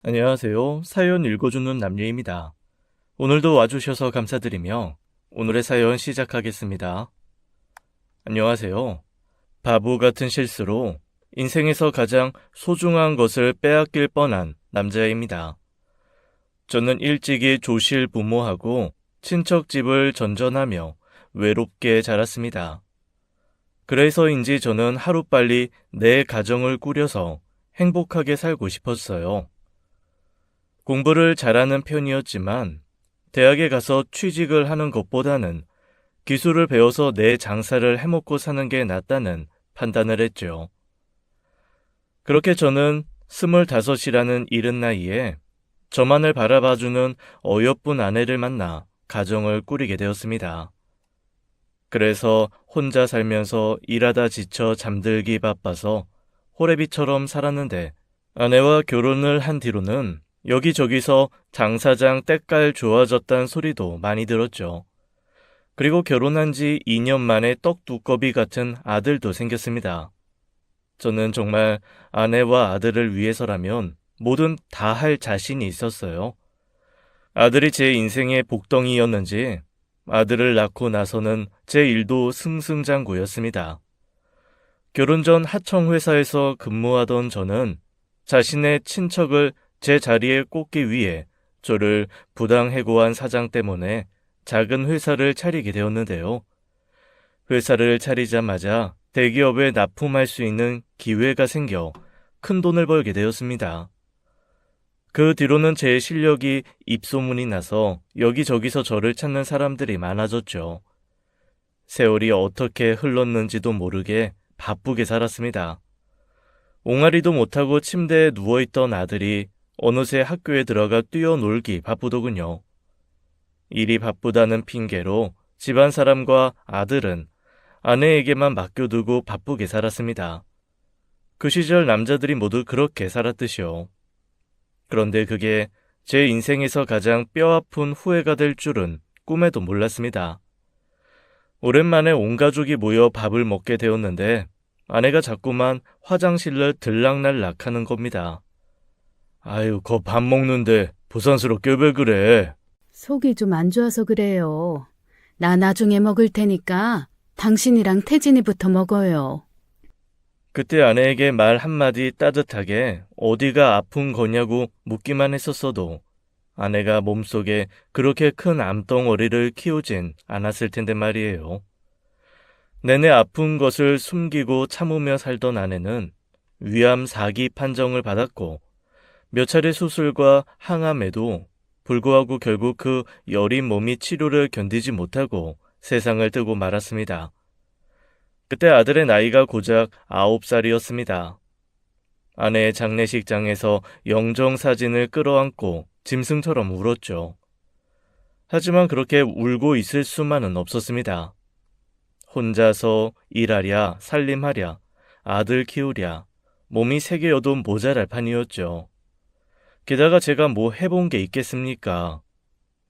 안녕하세요. 사연 읽어주는 남예입니다. 오늘도 와주셔서 감사드리며 오늘의 사연 시작하겠습니다. 안녕하세요. 바보 같은 실수로 인생에서 가장 소중한 것을 빼앗길 뻔한 남자입니다. 저는 일찍이 조실 부모하고 친척 집을 전전하며 외롭게 자랐습니다. 그래서인지 저는 하루빨리 내 가정을 꾸려서 행복하게 살고 싶었어요. 공부를 잘하는 편이었지만 대학에 가서 취직을 하는 것보다는 기술을 배워서 내 장사를 해먹고 사는 게 낫다는 판단을 했죠. 그렇게 저는 25이라는 이른 나이에 저만을 바라봐주는 어여쁜 아내를 만나 가정을 꾸리게 되었습니다. 그래서 혼자 살면서 일하다 지쳐 잠들기 바빠서 호래비처럼 살았는데 아내와 결혼을 한 뒤로는 여기저기서 장사장 때깔 좋아졌단 소리도 많이 들었죠. 그리고 결혼한 지 2년 만에 떡두꺼비 같은 아들도 생겼습니다. 저는 정말 아내와 아들을 위해서라면 뭐든 다 할 자신이 있었어요. 아들이 제 인생의 복덩이였는지 아들을 낳고 나서는 제 일도 승승장구였습니다. 결혼 전 하청회사에서 근무하던 저는 자신의 친척을 제 자리에 꽂기 위해 저를 부당 해고한 사장 때문에 작은 회사를 차리게 되었는데요. 회사를 차리자마자 대기업에 납품할 수 있는 기회가 생겨 큰 돈을 벌게 되었습니다. 그 뒤로는 제 실력이 입소문이 나서 여기저기서 저를 찾는 사람들이 많아졌죠. 세월이 어떻게 흘렀는지도 모르게 바쁘게 살았습니다. 옹알이도 못하고 침대에 누워있던 아들이 어느새 학교에 들어가 뛰어놀기 바쁘더군요. 일이 바쁘다는 핑계로 집안 사람과 아들은 아내에게만 맡겨두고 바쁘게 살았습니다. 그 시절 남자들이 모두 그렇게 살았듯이요. 그런데 그게 제 인생에서 가장 뼈아픈 후회가 될 줄은 꿈에도 몰랐습니다. 오랜만에 온 가족이 모여 밥을 먹게 되었는데 아내가 자꾸만 화장실을 들락날락 하는 겁니다. 아유, 거 밥 먹는데 부산스럽게 왜 그래? 속이 좀 안 좋아서 그래요. 나 나중에 먹을 테니까 당신이랑 태진이부터 먹어요. 그때 아내에게 말 한마디 따뜻하게 어디가 아픈 거냐고 묻기만 했었어도 아내가 몸속에 그렇게 큰 암덩어리를 키우진 않았을 텐데 말이에요. 내내 아픈 것을 숨기고 참으며 살던 아내는 위암 4기 판정을 받았고 몇 차례 수술과 항암에도 불구하고 결국 그 여린 몸이 치료를 견디지 못하고 세상을 뜨고 말았습니다. 그때 아들의 나이가 고작 9살이었습니다. 아내의 장례식장에서 영정사진을 끌어안고 짐승처럼 울었죠. 하지만 그렇게 울고 있을 수만은 없었습니다. 혼자서 일하랴, 살림하랴, 아들 키우랴, 몸이 3개여도 모자랄 판이었죠. 게다가 제가 뭐 해본 게 있겠습니까?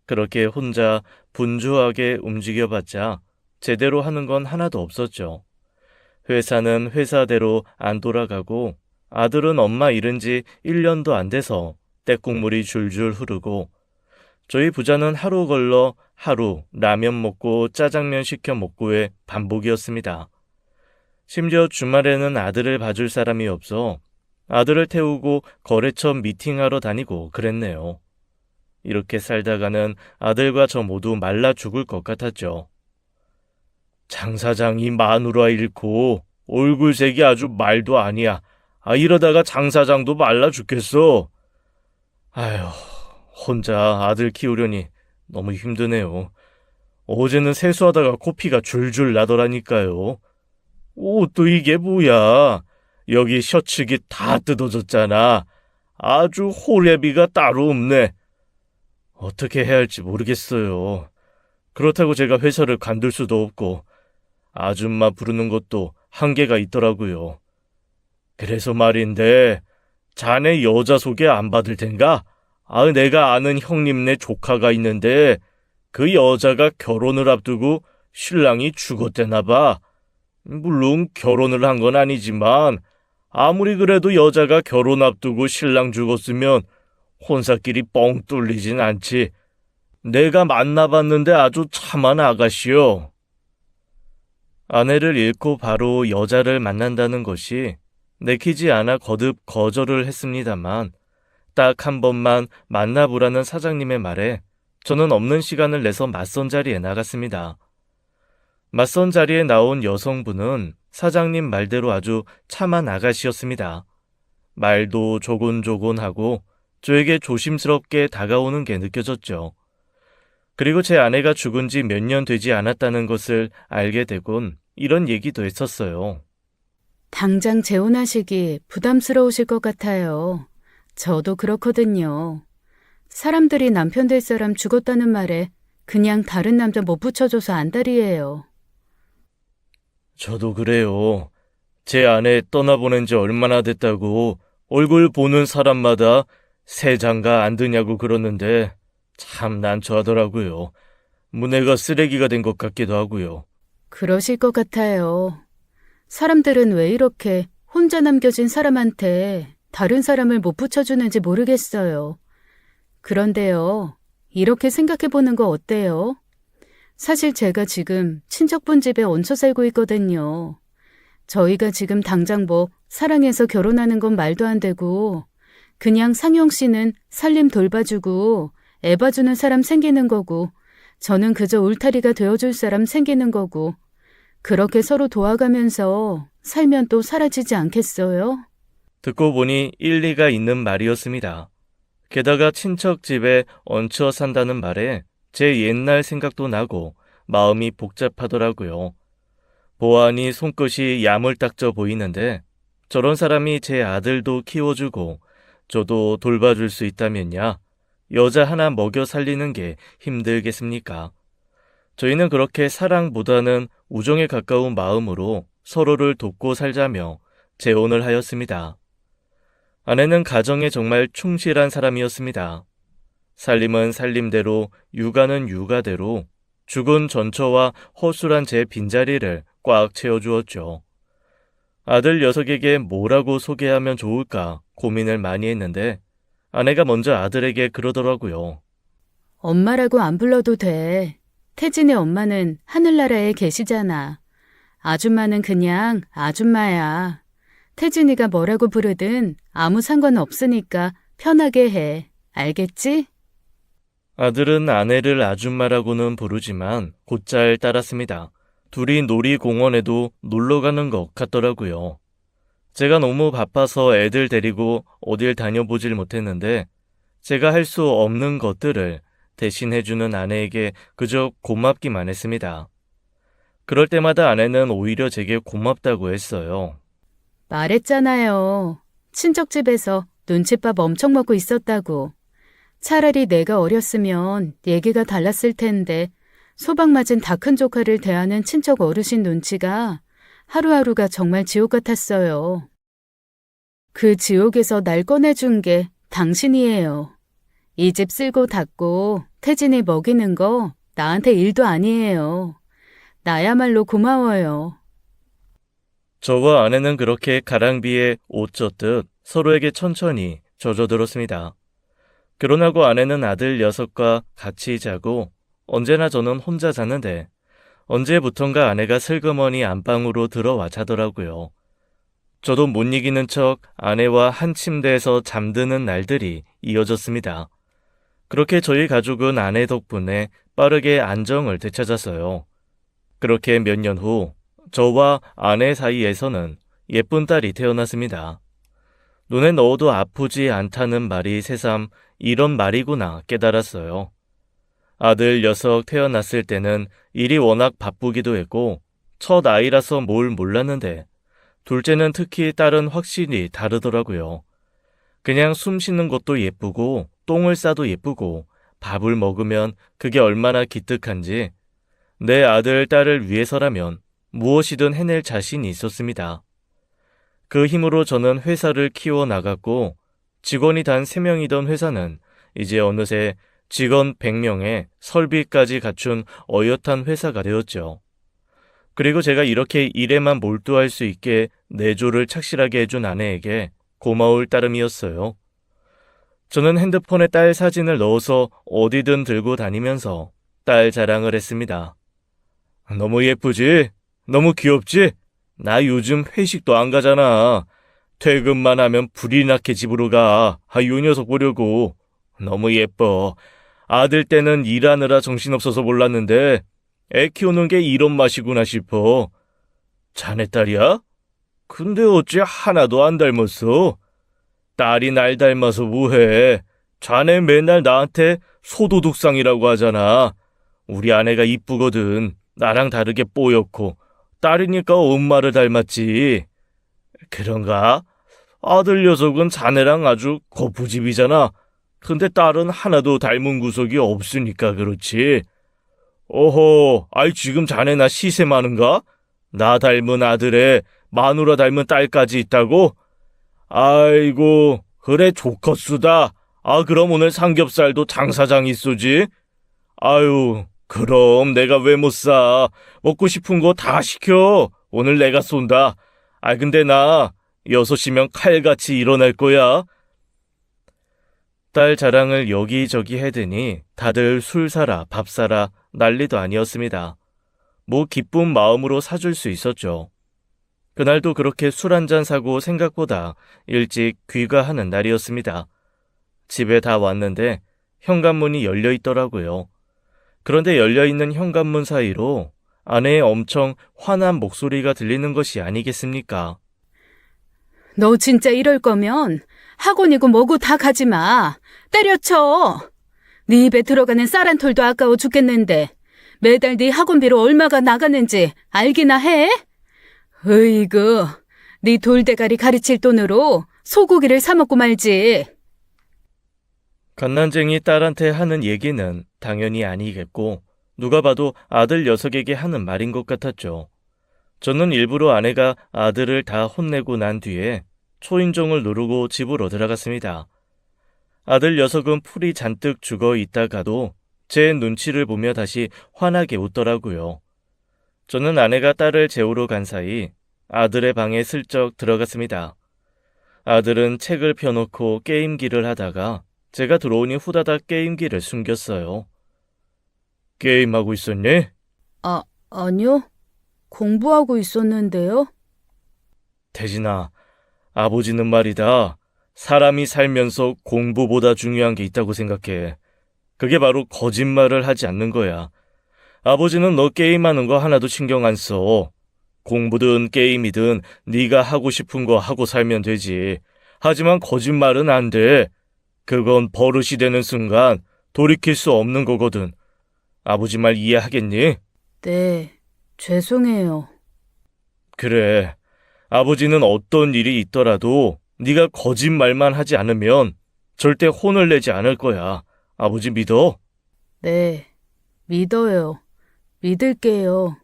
그렇게 혼자 분주하게 움직여봤자 제대로 하는 건 하나도 없었죠. 회사는 회사대로 안 돌아가고 아들은 엄마 잃은 지 1년도 안 돼서 떼국물이 줄줄 흐르고 저희 부자는 하루 걸러 하루 라면 먹고 짜장면 시켜 먹고의 반복이었습니다. 심지어 주말에는 아들을 봐줄 사람이 없어 아들을 태우고 거래처 미팅하러 다니고 그랬네요. 이렇게 살다가는 아들과 저 모두 말라 죽을 것 같았죠. 장 사장이 마누라 잃고 얼굴색이 아주 말도 아니야. 이러다가 장 사장도 말라 죽겠어. 아휴, 혼자 아들 키우려니 너무 힘드네요. 어제는 세수하다가 코피가 줄줄 나더라니까요. 옷도 이게 뭐야. 여기 셔츠기 다 뜯어졌잖아. 아주 호래비가 따로 없네. 어떻게 해야 할지 모르겠어요. 그렇다고 제가 회사를 관둘 수도 없고 아줌마 부르는 것도 한계가 있더라고요. 그래서 말인데 자네 여자 소개 안 받을 텐가? 내가 아는 형님네 조카가 있는데 그 여자가 결혼을 앞두고 신랑이 죽었대나 봐. 물론 결혼을 한 건 아니지만 아무리 그래도 여자가 결혼 앞두고 신랑 죽었으면 혼사끼리 뻥 뚫리진 않지. 내가 만나봤는데 아주 참한 아가씨요. 아내를 잃고 바로 여자를 만난다는 것이 내키지 않아 거듭 거절을 했습니다만 딱 한 번만 만나보라는 사장님의 말에 저는 없는 시간을 내서 맞선 자리에 나갔습니다. 맞선 자리에 나온 여성분은 사장님 말대로 아주 참한 아가씨였습니다. 말도 조곤조곤하고 저에게 조심스럽게 다가오는 게 느껴졌죠. 그리고 제 아내가 죽은 지 몇 년 되지 않았다는 것을 알게 되곤 이런 얘기도 했었어요. 당장 재혼하시기 부담스러우실 것 같아요. 저도 그렇거든요. 사람들이 남편 될 사람 죽었다는 말에 그냥 다른 남자 못 붙여줘서 안달이에요. 저도 그래요. 제 아내 떠나보낸 지 얼마나 됐다고 얼굴 보는 사람마다 새 장가 안 드냐고 그러는데 참 난처하더라고요. 무뇌가 쓰레기가 된 것 같기도 하고요. 그러실 것 같아요. 사람들은 왜 이렇게 혼자 남겨진 사람한테 다른 사람을 못 붙여주는지 모르겠어요. 그런데요, 이렇게 생각해보는 거 어때요? 사실 제가 지금 친척분 집에 얹혀 살고 있거든요. 저희가 지금 당장 뭐 사랑해서 결혼하는 건 말도 안 되고 그냥 상영 씨는 살림 돌봐주고 애 봐주는 사람 생기는 거고 저는 그저 울타리가 되어줄 사람 생기는 거고 그렇게 서로 도와가면서 살면 또 사라지지 않겠어요? 듣고 보니 일리가 있는 말이었습니다. 게다가 친척 집에 얹혀 산다는 말에 제 옛날 생각도 나고 마음이 복잡하더라고요. 보아하니 손끝이 야물딱져 보이는데 저런 사람이 제 아들도 키워주고 저도 돌봐줄 수 있다면야 여자 하나 먹여 살리는 게 힘들겠습니까? 저희는 그렇게 사랑보다는 우정에 가까운 마음으로 서로를 돕고 살자며 재혼을 하였습니다. 아내는 가정에 정말 충실한 사람이었습니다. 살림은 살림대로, 육아는 육아대로 죽은 전처와 허술한 제 빈자리를 꽉 채워주었죠. 아들 녀석에게 뭐라고 소개하면 좋을까 고민을 많이 했는데 아내가 먼저 아들에게 그러더라고요. 엄마라고 안 불러도 돼. 태진의 엄마는 하늘나라에 계시잖아. 아줌마는 그냥 아줌마야. 태진이가 뭐라고 부르든 아무 상관 없으니까 편하게 해. 알겠지? 아들은 아내를 아줌마라고는 부르지만 곧잘 따랐습니다. 둘이 놀이공원에도 놀러 가는 것 같더라고요. 제가 너무 바빠서 애들 데리고 어딜 다녀보질 못했는데 제가 할 수 없는 것들을 대신해주는 아내에게 그저 고맙기만 했습니다. 그럴 때마다 아내는 오히려 제게 고맙다고 했어요. 말했잖아요. 친척집에서 눈칫밥 엄청 먹고 있었다고. 차라리 내가 어렸으면 얘기가 달랐을 텐데 소방 맞은 다 큰 조카를 대하는 친척 어르신 눈치가 하루하루가 정말 지옥 같았어요. 그 지옥에서 날 꺼내준 게 당신이에요. 이 집 쓸고 닦고 태진이 먹이는 거 나한테 일도 아니에요. 나야말로 고마워요. 저와 아내는 그렇게 가랑비에 옷 젖듯 서로에게 천천히 젖어들었습니다. 결혼하고 아내는 아들 녀석과 같이 자고 언제나 저는 혼자 자는데 언제부턴가 아내가 슬그머니 안방으로 들어와 자더라고요. 저도 못 이기는 척 아내와 한 침대에서 잠드는 날들이 이어졌습니다. 그렇게 저희 가족은 아내 덕분에 빠르게 안정을 되찾았어요. 그렇게 몇 년 후 저와 아내 사이에서는 예쁜 딸이 태어났습니다. 눈에 넣어도 아프지 않다는 말이 새삼 이런 말이구나 깨달았어요. 아들 녀석 태어났을 때는 일이 워낙 바쁘기도 했고 첫 아이라서 뭘 몰랐는데 둘째는 특히 딸은 확실히 다르더라고요. 그냥 숨 쉬는 것도 예쁘고 똥을 싸도 예쁘고 밥을 먹으면 그게 얼마나 기특한지 내 아들, 딸을 위해서라면 무엇이든 해낼 자신이 있었습니다. 그 힘으로 저는 회사를 키워나갔고 직원이 단 3명이던 회사는 이제 어느새 직원 100명에 설비까지 갖춘 어엿한 회사가 되었죠. 그리고 제가 이렇게 일에만 몰두할 수 있게 내조를 착실하게 해준 아내에게 고마울 따름이었어요. 저는 핸드폰에 딸 사진을 넣어서 어디든 들고 다니면서 딸 자랑을 했습니다. 너무 예쁘지? 너무 귀엽지? 나 요즘 회식도 안 가잖아. 퇴근만 하면 불이 나게 집으로 가. 요 녀석 보려고. 너무 예뻐. 아들 때는 일하느라 정신없어서 몰랐는데 애 키우는 게 이런 맛이구나 싶어. 자네 딸이야? 근데 어째 하나도 안 닮았어? 딸이 날 닮아서 뭐해? 자네 맨날 나한테 소도둑상이라고 하잖아. 우리 아내가 이쁘거든. 나랑 다르게 뽀얗고. 딸이니까 엄마를 닮았지. 그런가? 아들 녀석은 자네랑 아주 거푸집이잖아. 근데 딸은 하나도 닮은 구석이 없으니까 그렇지. 어허, 지금 자네 나 시세 많은가? 나 닮은 아들에 마누라 닮은 딸까지 있다고? 아이고, 그래 좋겠수다. 그럼 오늘 삼겹살도 장사장이 쏘지? 아유, 그럼 내가 왜 못 사? 먹고 싶은 거 다 시켜. 오늘 내가 쏜다. 근데 나 6시면 칼같이 일어날 거야. 딸 자랑을 여기저기 해대니 다들 술 사라, 밥 사라 난리도 아니었습니다. 뭐 기쁜 마음으로 사줄 수 있었죠. 그날도 그렇게 술 한잔 사고 생각보다 일찍 귀가하는 날이었습니다. 집에 다 왔는데 현관문이 열려 있더라고요. 그런데 열려있는 현관문 사이로 아내의 엄청 화난 목소리가 들리는 것이 아니겠습니까? 너 진짜 이럴 거면 학원이고 뭐고 다 가지 마. 때려쳐. 네 입에 들어가는 쌀 한 톨도 아까워 죽겠는데 매달 네 학원비로 얼마가 나가는지 알기나 해? 으이구, 네 돌대가리 가르칠 돈으로 소고기를 사 먹고 말지. 갓난쟁이 딸한테 하는 얘기는 당연히 아니겠고 누가 봐도 아들 녀석에게 하는 말인 것 같았죠. 저는 일부러 아내가 아들을 다 혼내고 난 뒤에 초인종을 누르고 집으로 들어갔습니다. 아들 녀석은 풀이 잔뜩 죽어 있다가도 제 눈치를 보며 다시 환하게 웃더라고요. 저는 아내가 딸을 재우러 간 사이 아들의 방에 슬쩍 들어갔습니다. 아들은 책을 펴놓고 게임기를 하다가 제가 들어오니 후다닥 게임기를 숨겼어요. 게임하고 있었니? 아니요. 공부하고 있었는데요. 태진아, 아버지는 말이다. 사람이 살면서 공부보다 중요한 게 있다고 생각해. 그게 바로 거짓말을 하지 않는 거야. 아버지는 너 게임하는 거 하나도 신경 안 써. 공부든 게임이든 네가 하고 싶은 거 하고 살면 되지. 하지만 거짓말은 안 돼. 그건 버릇이 되는 순간 돌이킬 수 없는 거거든. 아버지 말 이해하겠니? 네, 죄송해요. 그래. 아버지는 어떤 일이 있더라도 네가 거짓말만 하지 않으면 절대 혼을 내지 않을 거야. 아버지 믿어? 네, 믿어요. 믿을게요.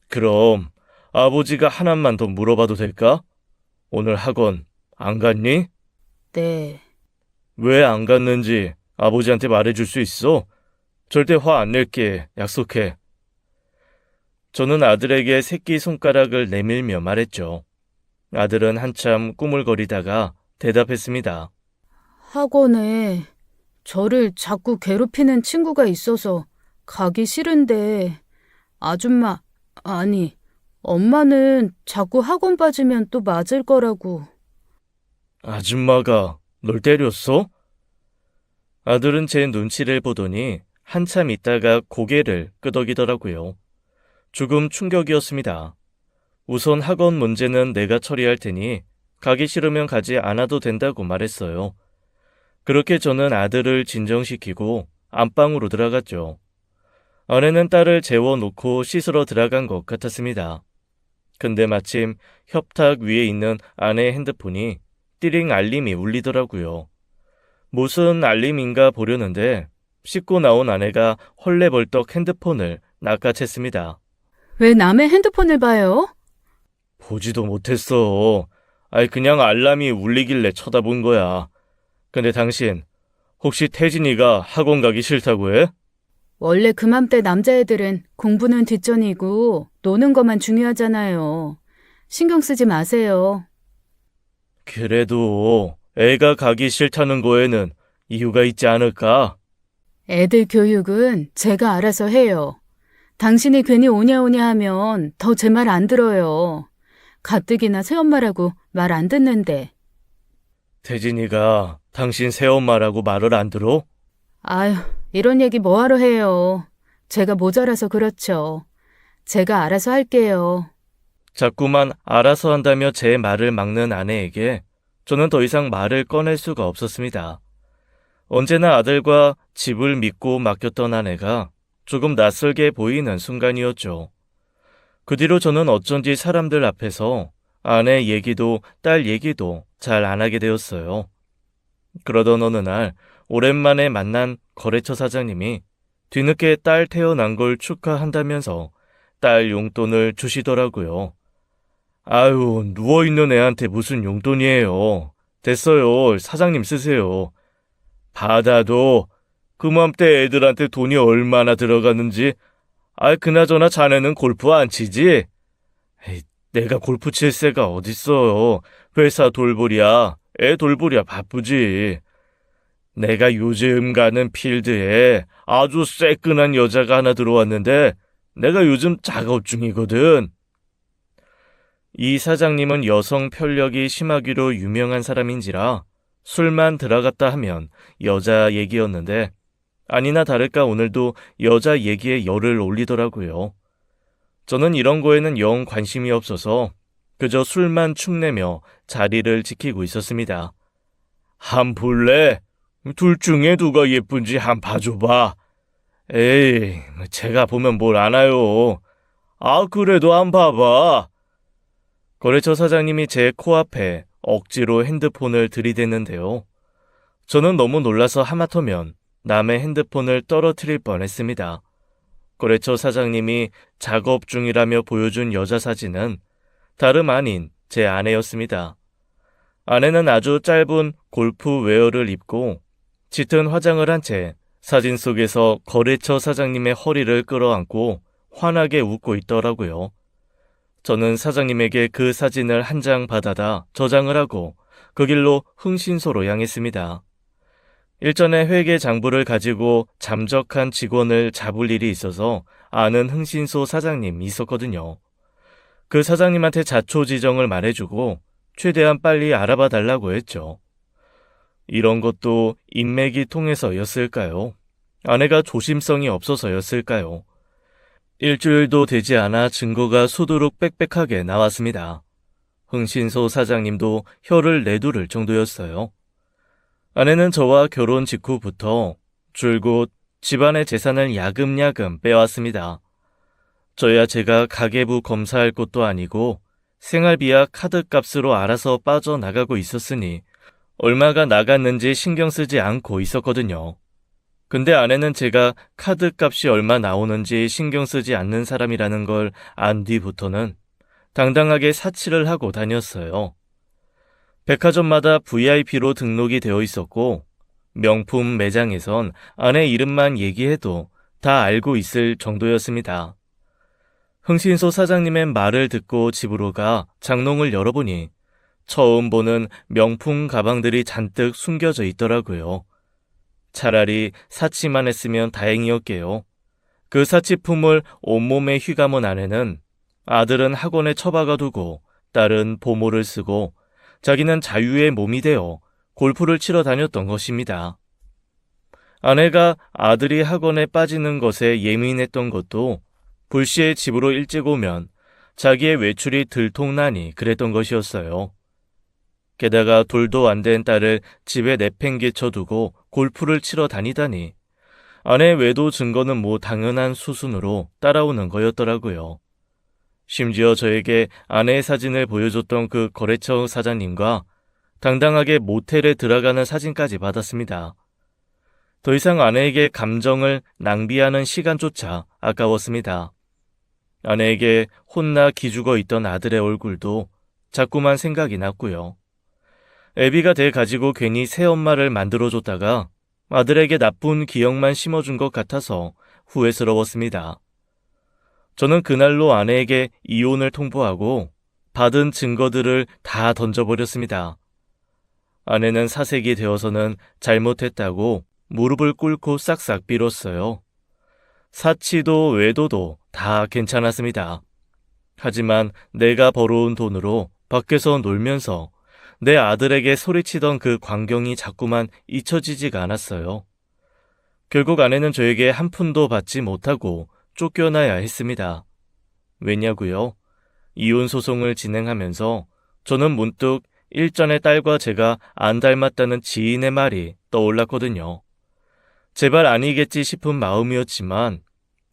그럼 아버지가 하나만 더 물어봐도 될까? 오늘 학원 안 갔니? 네, 왜 안 갔는지 아버지한테 말해줄 수 있어? 절대 화 안 낼게. 약속해. 저는 아들에게 새끼손가락을 내밀며 말했죠. 아들은 한참 꾸물거리다가 대답했습니다. 학원에 저를 자꾸 괴롭히는 친구가 있어서 가기 싫은데 아줌마, 아니, 엄마는 자꾸 학원 빠지면 또 맞을 거라고. 아줌마가 널 때렸어? 아들은 제 눈치를 보더니 한참 있다가 고개를 끄덕이더라고요. 조금 충격이었습니다. 우선 학원 문제는 내가 처리할 테니 가기 싫으면 가지 않아도 된다고 말했어요. 그렇게 저는 아들을 진정시키고 안방으로 들어갔죠. 아내는 딸을 재워놓고 씻으러 들어간 것 같았습니다. 근데 마침 협탁 위에 있는 아내의 핸드폰이 띠링 알림이 울리더라고요. 무슨 알림인가 보려는데 씻고 나온 아내가 헐레벌떡 핸드폰을 낚아챘습니다. 왜 남의 핸드폰을 봐요? 보지도 못했어. 그냥 알람이 울리길래 쳐다본 거야. 근데 당신 혹시 태진이가 학원 가기 싫다고 해? 원래 그맘때 남자애들은 공부는 뒷전이고 노는 것만 중요하잖아요. 신경 쓰지 마세요. 그래도 애가 가기 싫다는 거에는 이유가 있지 않을까? 애들 교육은 제가 알아서 해요. 당신이 괜히 오냐오냐 하면 더 제 말 안 들어요. 가뜩이나 새엄마라고 말 안 듣는데. 태진이가 당신 새엄마라고 말을 안 들어? 아휴, 이런 얘기 뭐하러 해요. 제가 모자라서 그렇죠. 제가 알아서 할게요. 자꾸만 알아서 한다며 제 말을 막는 아내에게 저는 더 이상 말을 꺼낼 수가 없었습니다. 언제나 아들과 집을 믿고 맡겼던 아내가 조금 낯설게 보이는 순간이었죠. 그 뒤로 저는 어쩐지 사람들 앞에서 아내 얘기도 딸 얘기도 잘 안 하게 되었어요. 그러던 어느 날 오랜만에 만난 거래처 사장님이 뒤늦게 딸 태어난 걸 축하한다면서 딸 용돈을 주시더라고요. 아유, 누워있는 애한테 무슨 용돈이에요. 됐어요. 사장님 쓰세요. 받아도 그맘때 애들한테 돈이 얼마나 들어가는지. 그나저나 자네는 골프 안 치지? 에이, 내가 골프 칠 새가 어딨어요. 회사 돌보랴, 애 돌보랴 바쁘지. 내가 요즘 가는 필드에 아주 새끈한 여자가 하나 들어왔는데 내가 요즘 작업 중이거든. 이 사장님은 여성 편력이 심하기로 유명한 사람인지라 술만 들어갔다 하면 여자 얘기였는데 아니나 다를까 오늘도 여자 얘기에 열을 올리더라고요. 저는 이런 거에는 영 관심이 없어서 그저 술만 축내며 자리를 지키고 있었습니다. 한 볼래? 둘 중에 누가 예쁜지 한 봐줘봐. 에이, 제가 보면 뭘 아나요. 그래도 한 봐봐. 거래처 사장님이 제 코앞에 억지로 핸드폰을 들이댔는데요. 저는 너무 놀라서 하마터면 남의 핸드폰을 떨어뜨릴 뻔했습니다. 거래처 사장님이 작업 중이라며 보여준 여자 사진은 다름 아닌 제 아내였습니다. 아내는 아주 짧은 골프 웨어를 입고 짙은 화장을 한 채 사진 속에서 거래처 사장님의 허리를 끌어안고 환하게 웃고 있더라고요. 저는 사장님에게 그 사진을 한 장 받아다 저장을 하고 그 길로 흥신소로 향했습니다. 일전에 회계 장부를 가지고 잠적한 직원을 잡을 일이 있어서 아는 흥신소 사장님이 있었거든요. 그 사장님한테 자초지정을 말해주고 최대한 빨리 알아봐 달라고 했죠. 이런 것도 인맥이 통해서였을까요? 아내가 조심성이 없어서였을까요? 일주일도 되지 않아 증거가 수두룩 빽빽하게 나왔습니다. 흥신소 사장님도 혀를 내두를 정도였어요. 아내는 저와 결혼 직후부터 줄곧 집안의 재산을 야금야금 빼왔습니다. 저야 제가 가계부 검사할 것도 아니고 생활비와 카드값으로 알아서 빠져나가고 있었으니 얼마가 나갔는지 신경 쓰지 않고 있었거든요. 근데 아내는 제가 카드값이 얼마 나오는지 신경 쓰지 않는 사람이라는 걸 안 뒤부터는 당당하게 사치를 하고 다녔어요. 백화점마다 VIP로 등록이 되어 있었고 명품 매장에선 아내 이름만 얘기해도 다 알고 있을 정도였습니다. 흥신소 사장님의 말을 듣고 집으로 가 장롱을 열어보니 처음 보는 명품 가방들이 잔뜩 숨겨져 있더라고요. 차라리 사치만 했으면 다행이었게요. 그 사치품을 온몸에 휘감은 아내는 아들은 학원에 처박아 두고 딸은 보모를 쓰고 자기는 자유의 몸이 되어 골프를 치러 다녔던 것입니다. 아내가 아들이 학원에 빠지는 것에 예민했던 것도 불시에 집으로 일찍 오면 자기의 외출이 들통나니 그랬던 것이었어요. 게다가 둘도 안 된 딸을 집에 내팽개쳐 두고 골프를 치러 다니다니 아내 외도 증거는 뭐 당연한 수순으로 따라오는 거였더라고요. 심지어 저에게 아내의 사진을 보여줬던 그 거래처 사장님과 당당하게 모텔에 들어가는 사진까지 받았습니다. 더 이상 아내에게 감정을 낭비하는 시간조차 아까웠습니다. 아내에게 혼나 기죽어 있던 아들의 얼굴도 자꾸만 생각이 났고요. 애비가 돼 가지고 괜히 새엄마를 만들어줬다가 아들에게 나쁜 기억만 심어준 것 같아서 후회스러웠습니다. 저는 그날로 아내에게 이혼을 통보하고 받은 증거들을 다 던져버렸습니다. 아내는 사색이 되어서는 잘못했다고 무릎을 꿇고 싹싹 빌었어요. 사치도 외도도 다 괜찮았습니다. 하지만 내가 벌어온 돈으로 밖에서 놀면서 내 아들에게 소리치던 그 광경이 자꾸만 잊혀지지가 않았어요. 결국 아내는 저에게 한 푼도 받지 못하고 쫓겨나야 했습니다. 왜냐고요? 이혼 소송을 진행하면서 저는 문득 일전의 딸과 제가 안 닮았다는 지인의 말이 떠올랐거든요. 제발 아니겠지 싶은 마음이었지만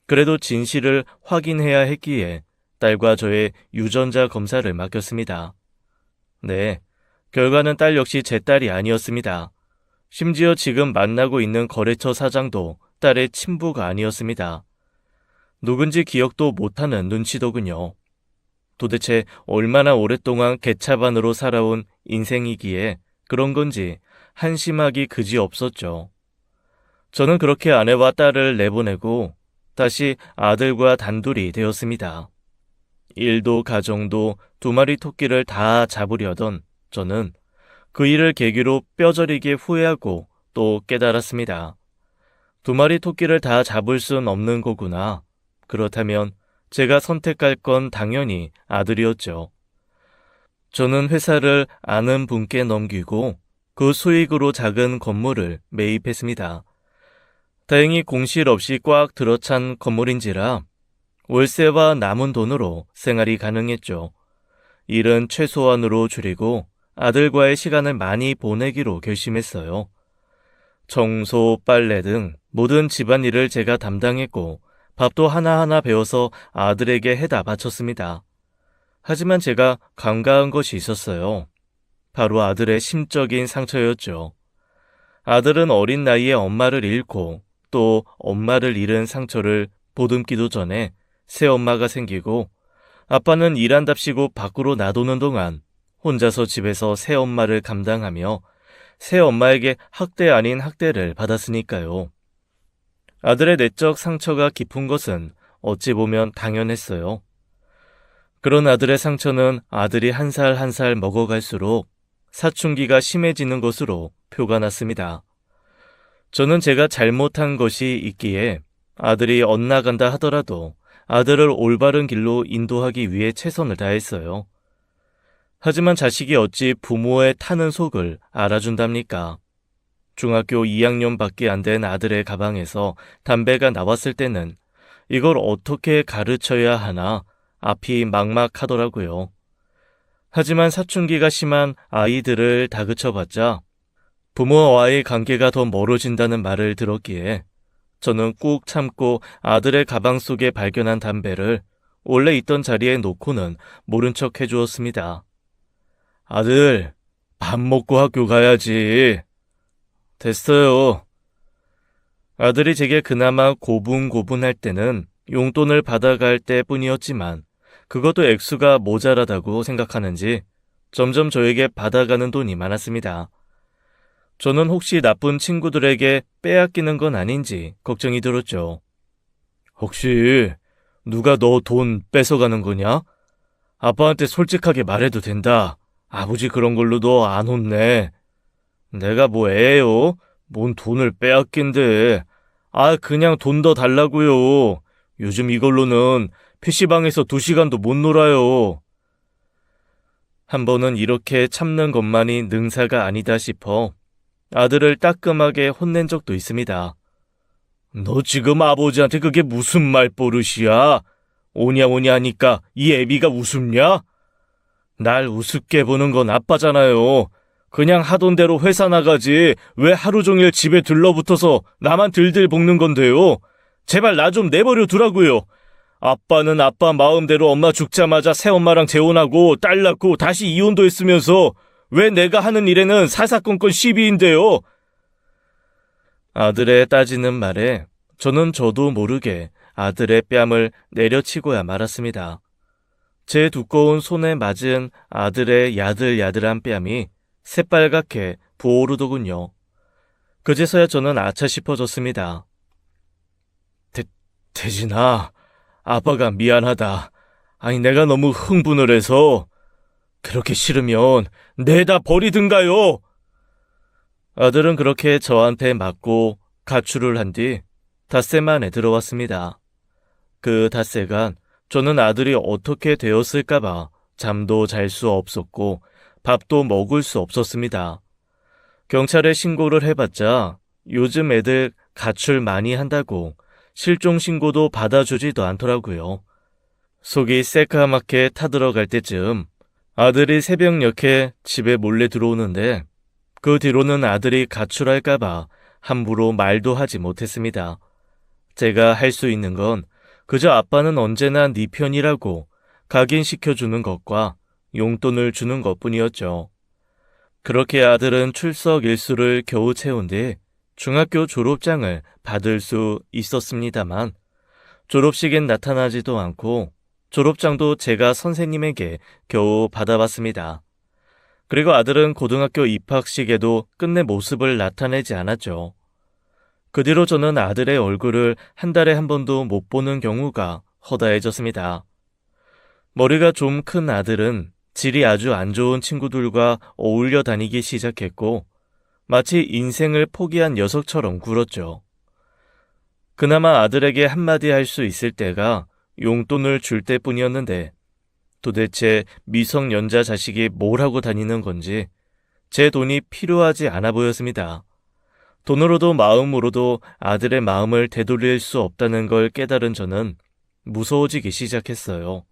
그래도 진실을 확인해야 했기에 딸과 저의 유전자 검사를 맡겼습니다. 네, 결과는 딸 역시 제 딸이 아니었습니다. 심지어 지금 만나고 있는 거래처 사장도 딸의 친부가 아니었습니다. 누군지 기억도 못하는 눈치더군요. 도대체 얼마나 오랫동안 개차반으로 살아온 인생이기에 그런 건지 한심하기 그지 없었죠. 저는 그렇게 아내와 딸을 내보내고 다시 아들과 단둘이 되었습니다. 일도 가정도 두 마리 토끼를 다 잡으려던 저는 그 일을 계기로 뼈저리게 후회하고 또 깨달았습니다. 두 마리 토끼를 다 잡을 순 없는 거구나. 그렇다면 제가 선택할 건 당연히 아들이었죠. 저는 회사를 아는 분께 넘기고 그 수익으로 작은 건물을 매입했습니다. 다행히 공실 없이 꽉 들어찬 건물인지라 월세와 남은 돈으로 생활이 가능했죠. 일은 최소한으로 줄이고 아들과의 시간을 많이 보내기로 결심했어요. 청소, 빨래 등 모든 집안일을 제가 담당했고 밥도 하나하나 배워서 아들에게 해다 바쳤습니다. 하지만 제가 간과한 것이 있었어요. 바로 아들의 심적인 상처였죠. 아들은 어린 나이에 엄마를 잃고 또 엄마를 잃은 상처를 보듬기도 전에 새엄마가 생기고 아빠는 일한답시고 밖으로 나도는 동안 혼자서 집에서 새엄마를 감당하며 새엄마에게 학대 아닌 학대를 받았으니까요. 아들의 내적 상처가 깊은 것은 어찌 보면 당연했어요. 그런 아들의 상처는 아들이 한 살 한 살 먹어갈수록 사춘기가 심해지는 것으로 표가 났습니다. 저는 제가 잘못한 것이 있기에 아들이 엇나간다 하더라도 아들을 올바른 길로 인도하기 위해 최선을 다했어요. 하지만 자식이 어찌 부모의 타는 속을 알아준답니까? 중학교 2학년밖에 안 된 아들의 가방에서 담배가 나왔을 때는 이걸 어떻게 가르쳐야 하나 앞이 막막하더라고요. 하지만 사춘기가 심한 아이들을 다그쳐봤자 부모와의 관계가 더 멀어진다는 말을 들었기에 저는 꾹 참고 아들의 가방 속에 발견한 담배를 원래 있던 자리에 놓고는 모른 척 해주었습니다. 아들, 밥 먹고 학교 가야지. 됐어요. 아들이 제게 그나마 고분고분할 때는 용돈을 받아갈 때뿐이었지만 그것도 액수가 모자라다고 생각하는지 점점 저에게 받아가는 돈이 많았습니다. 저는 혹시 나쁜 친구들에게 빼앗기는 건 아닌지 걱정이 들었죠. 혹시 누가 너 돈 뺏어가는 거냐? 아빠한테 솔직하게 말해도 된다. 아버지 그런 걸로도 안 혼내. 내가 뭐 애예요? 뭔 돈을 빼앗긴데. 그냥 돈 더 달라고요. 요즘 이걸로는 PC방에서 2시간도 못 놀아요. 한 번은 이렇게 참는 것만이 능사가 아니다 싶어 아들을 따끔하게 혼낸 적도 있습니다. 너 지금 아버지한테 그게 무슨 말버릇이야? 오냐오냐 하니까 이 애비가 우습냐? 날 우습게 보는 건 아빠잖아요. 그냥 하던 대로 회사 나가지 왜 하루 종일 집에 들러붙어서 나만 들들 볶는 건데요. 제발 나 좀 내버려 두라고요. 아빠는 아빠 마음대로 엄마 죽자마자 새엄마랑 재혼하고 딸 낳고 다시 이혼도 했으면서 왜 내가 하는 일에는 사사건건 시비인데요. 아들의 따지는 말에 저는 저도 모르게 아들의 뺨을 내려치고야 말았습니다. 제 두꺼운 손에 맞은 아들의 야들야들한 뺨이 새빨갛게 부어오르더군요. 그제서야 저는 아차 싶어졌습니다. 태진아, 아빠가 미안하다. 내가 너무 흥분을 해서. 그렇게 싫으면 내다 버리든가요. 아들은 그렇게 저한테 맞고 가출을 한 뒤 닷새 만에 들어왔습니다. 그 닷새간 저는 아들이 어떻게 되었을까봐 잠도 잘 수 없었고 밥도 먹을 수 없었습니다. 경찰에 신고를 해봤자 요즘 애들 가출 많이 한다고 실종 신고도 받아주지도 않더라고요. 속이 새까맣게 타들어갈 때쯤 아들이 새벽녘에 집에 몰래 들어오는데 그 뒤로는 아들이 가출할까봐 함부로 말도 하지 못했습니다. 제가 할 수 있는 건 그저 아빠는 언제나 네 편이라고 각인시켜주는 것과 용돈을 주는 것뿐이었죠. 그렇게 아들은 출석 일수를 겨우 채운 뒤 중학교 졸업장을 받을 수 있었습니다만 졸업식엔 나타나지도 않고 졸업장도 제가 선생님에게 겨우 받아봤습니다. 그리고 아들은 고등학교 입학식에도 끝내 모습을 나타내지 않았죠. 그 뒤로 저는 아들의 얼굴을 한 달에 한 번도 못 보는 경우가 허다해졌습니다. 머리가 좀 큰 아들은 질이 아주 안 좋은 친구들과 어울려 다니기 시작했고 마치 인생을 포기한 녀석처럼 굴었죠. 그나마 아들에게 한마디 할 수 있을 때가 용돈을 줄 때뿐이었는데 도대체 미성년자 자식이 뭘 하고 다니는 건지 제 돈이 필요하지 않아 보였습니다. 돈으로도 마음으로도 아들의 마음을 되돌릴 수 없다는 걸 깨달은 저는 무서워지기 시작했어요.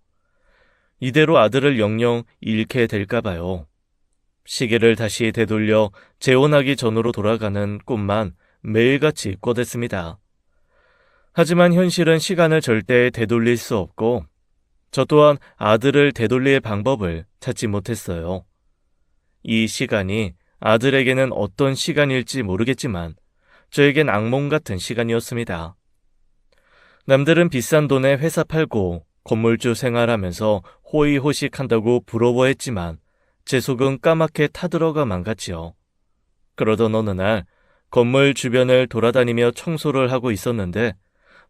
이대로 아들을 영영 잃게 될까 봐요. 시계를 다시 되돌려 재혼하기 전으로 돌아가는 꿈만 매일같이 꿔댔습니다. 하지만 현실은 시간을 절대 되돌릴 수 없고 저 또한 아들을 되돌릴 방법을 찾지 못했어요. 이 시간이 아들에게는 어떤 시간일지 모르겠지만 저에겐 악몽 같은 시간이었습니다. 남들은 비싼 돈에 회사 팔고 건물주 생활하면서 호의호식한다고 부러워했지만 제 속은 까맣게 타들어가만 갔지요. 그러던 어느 날 건물 주변을 돌아다니며 청소를 하고 있었는데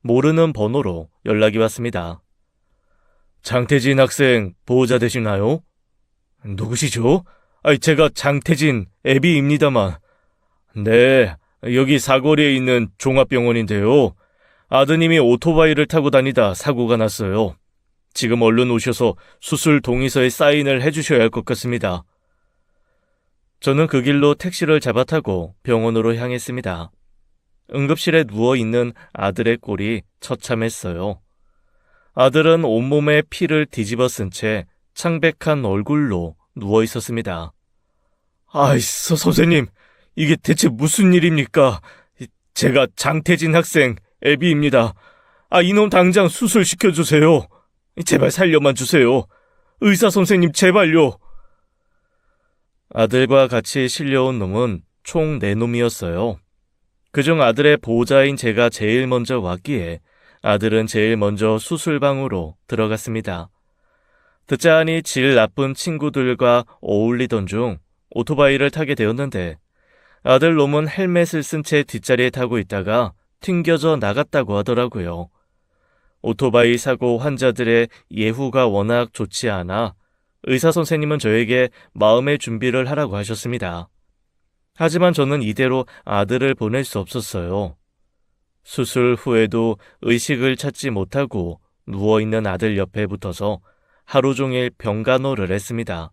모르는 번호로 연락이 왔습니다. 장태진 학생 보호자 되시나요? 누구시죠? 제가 장태진 애비입니다만. 네, 여기 사거리에 있는 종합병원인데요. 아드님이 오토바이를 타고 다니다 사고가 났어요. 지금 얼른 오셔서 수술 동의서에 사인을 해주셔야 할 것 같습니다. 저는 그 길로 택시를 잡아 타고 병원으로 향했습니다. 응급실에 누워있는 아들의 꼴이 처참했어요. 아들은 온몸에 피를 뒤집어 쓴 채 창백한 얼굴로 누워있었습니다. 선생님, 이게 대체 무슨 일입니까? 제가 장태진 학생 애비입니다. 이놈 당장 수술시켜주세요. 제발 살려만 주세요. 의사 선생님 제발요. 아들과 같이 실려온 놈은 총 4놈이었어요. 그중 아들의 보호자인 제가 제일 먼저 왔기에 아들은 제일 먼저 수술방으로 들어갔습니다. 듣자 하니 질 나쁜 친구들과 어울리던 중 오토바이를 타게 되었는데 아들 놈은 헬멧을 쓴 채 뒷자리에 타고 있다가 튕겨져 나갔다고 하더라고요. 오토바이 사고 환자들의 예후가 워낙 좋지 않아 의사 선생님은 저에게 마음의 준비를 하라고 하셨습니다. 하지만 저는 이대로 아들을 보낼 수 없었어요. 수술 후에도 의식을 찾지 못하고 누워있는 아들 옆에 붙어서 하루 종일 병간호를 했습니다.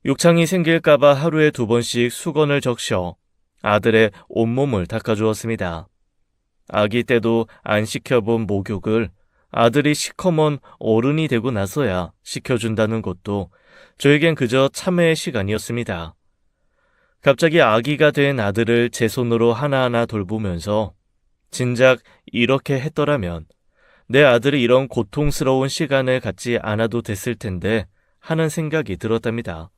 욕창이 생길까봐 하루에 2번씩 수건을 적셔 아들의 온몸을 닦아주었습니다. 아기 때도 안 시켜본 목욕을 아들이 시커먼 어른이 되고 나서야 시켜준다는 것도 저에겐 그저 참회의 시간이었습니다. 갑자기 아기가 된 아들을 제 손으로 하나하나 돌보면서 진작 이렇게 했더라면 내 아들이 이런 고통스러운 시간을 갖지 않아도 됐을 텐데 하는 생각이 들었답니다.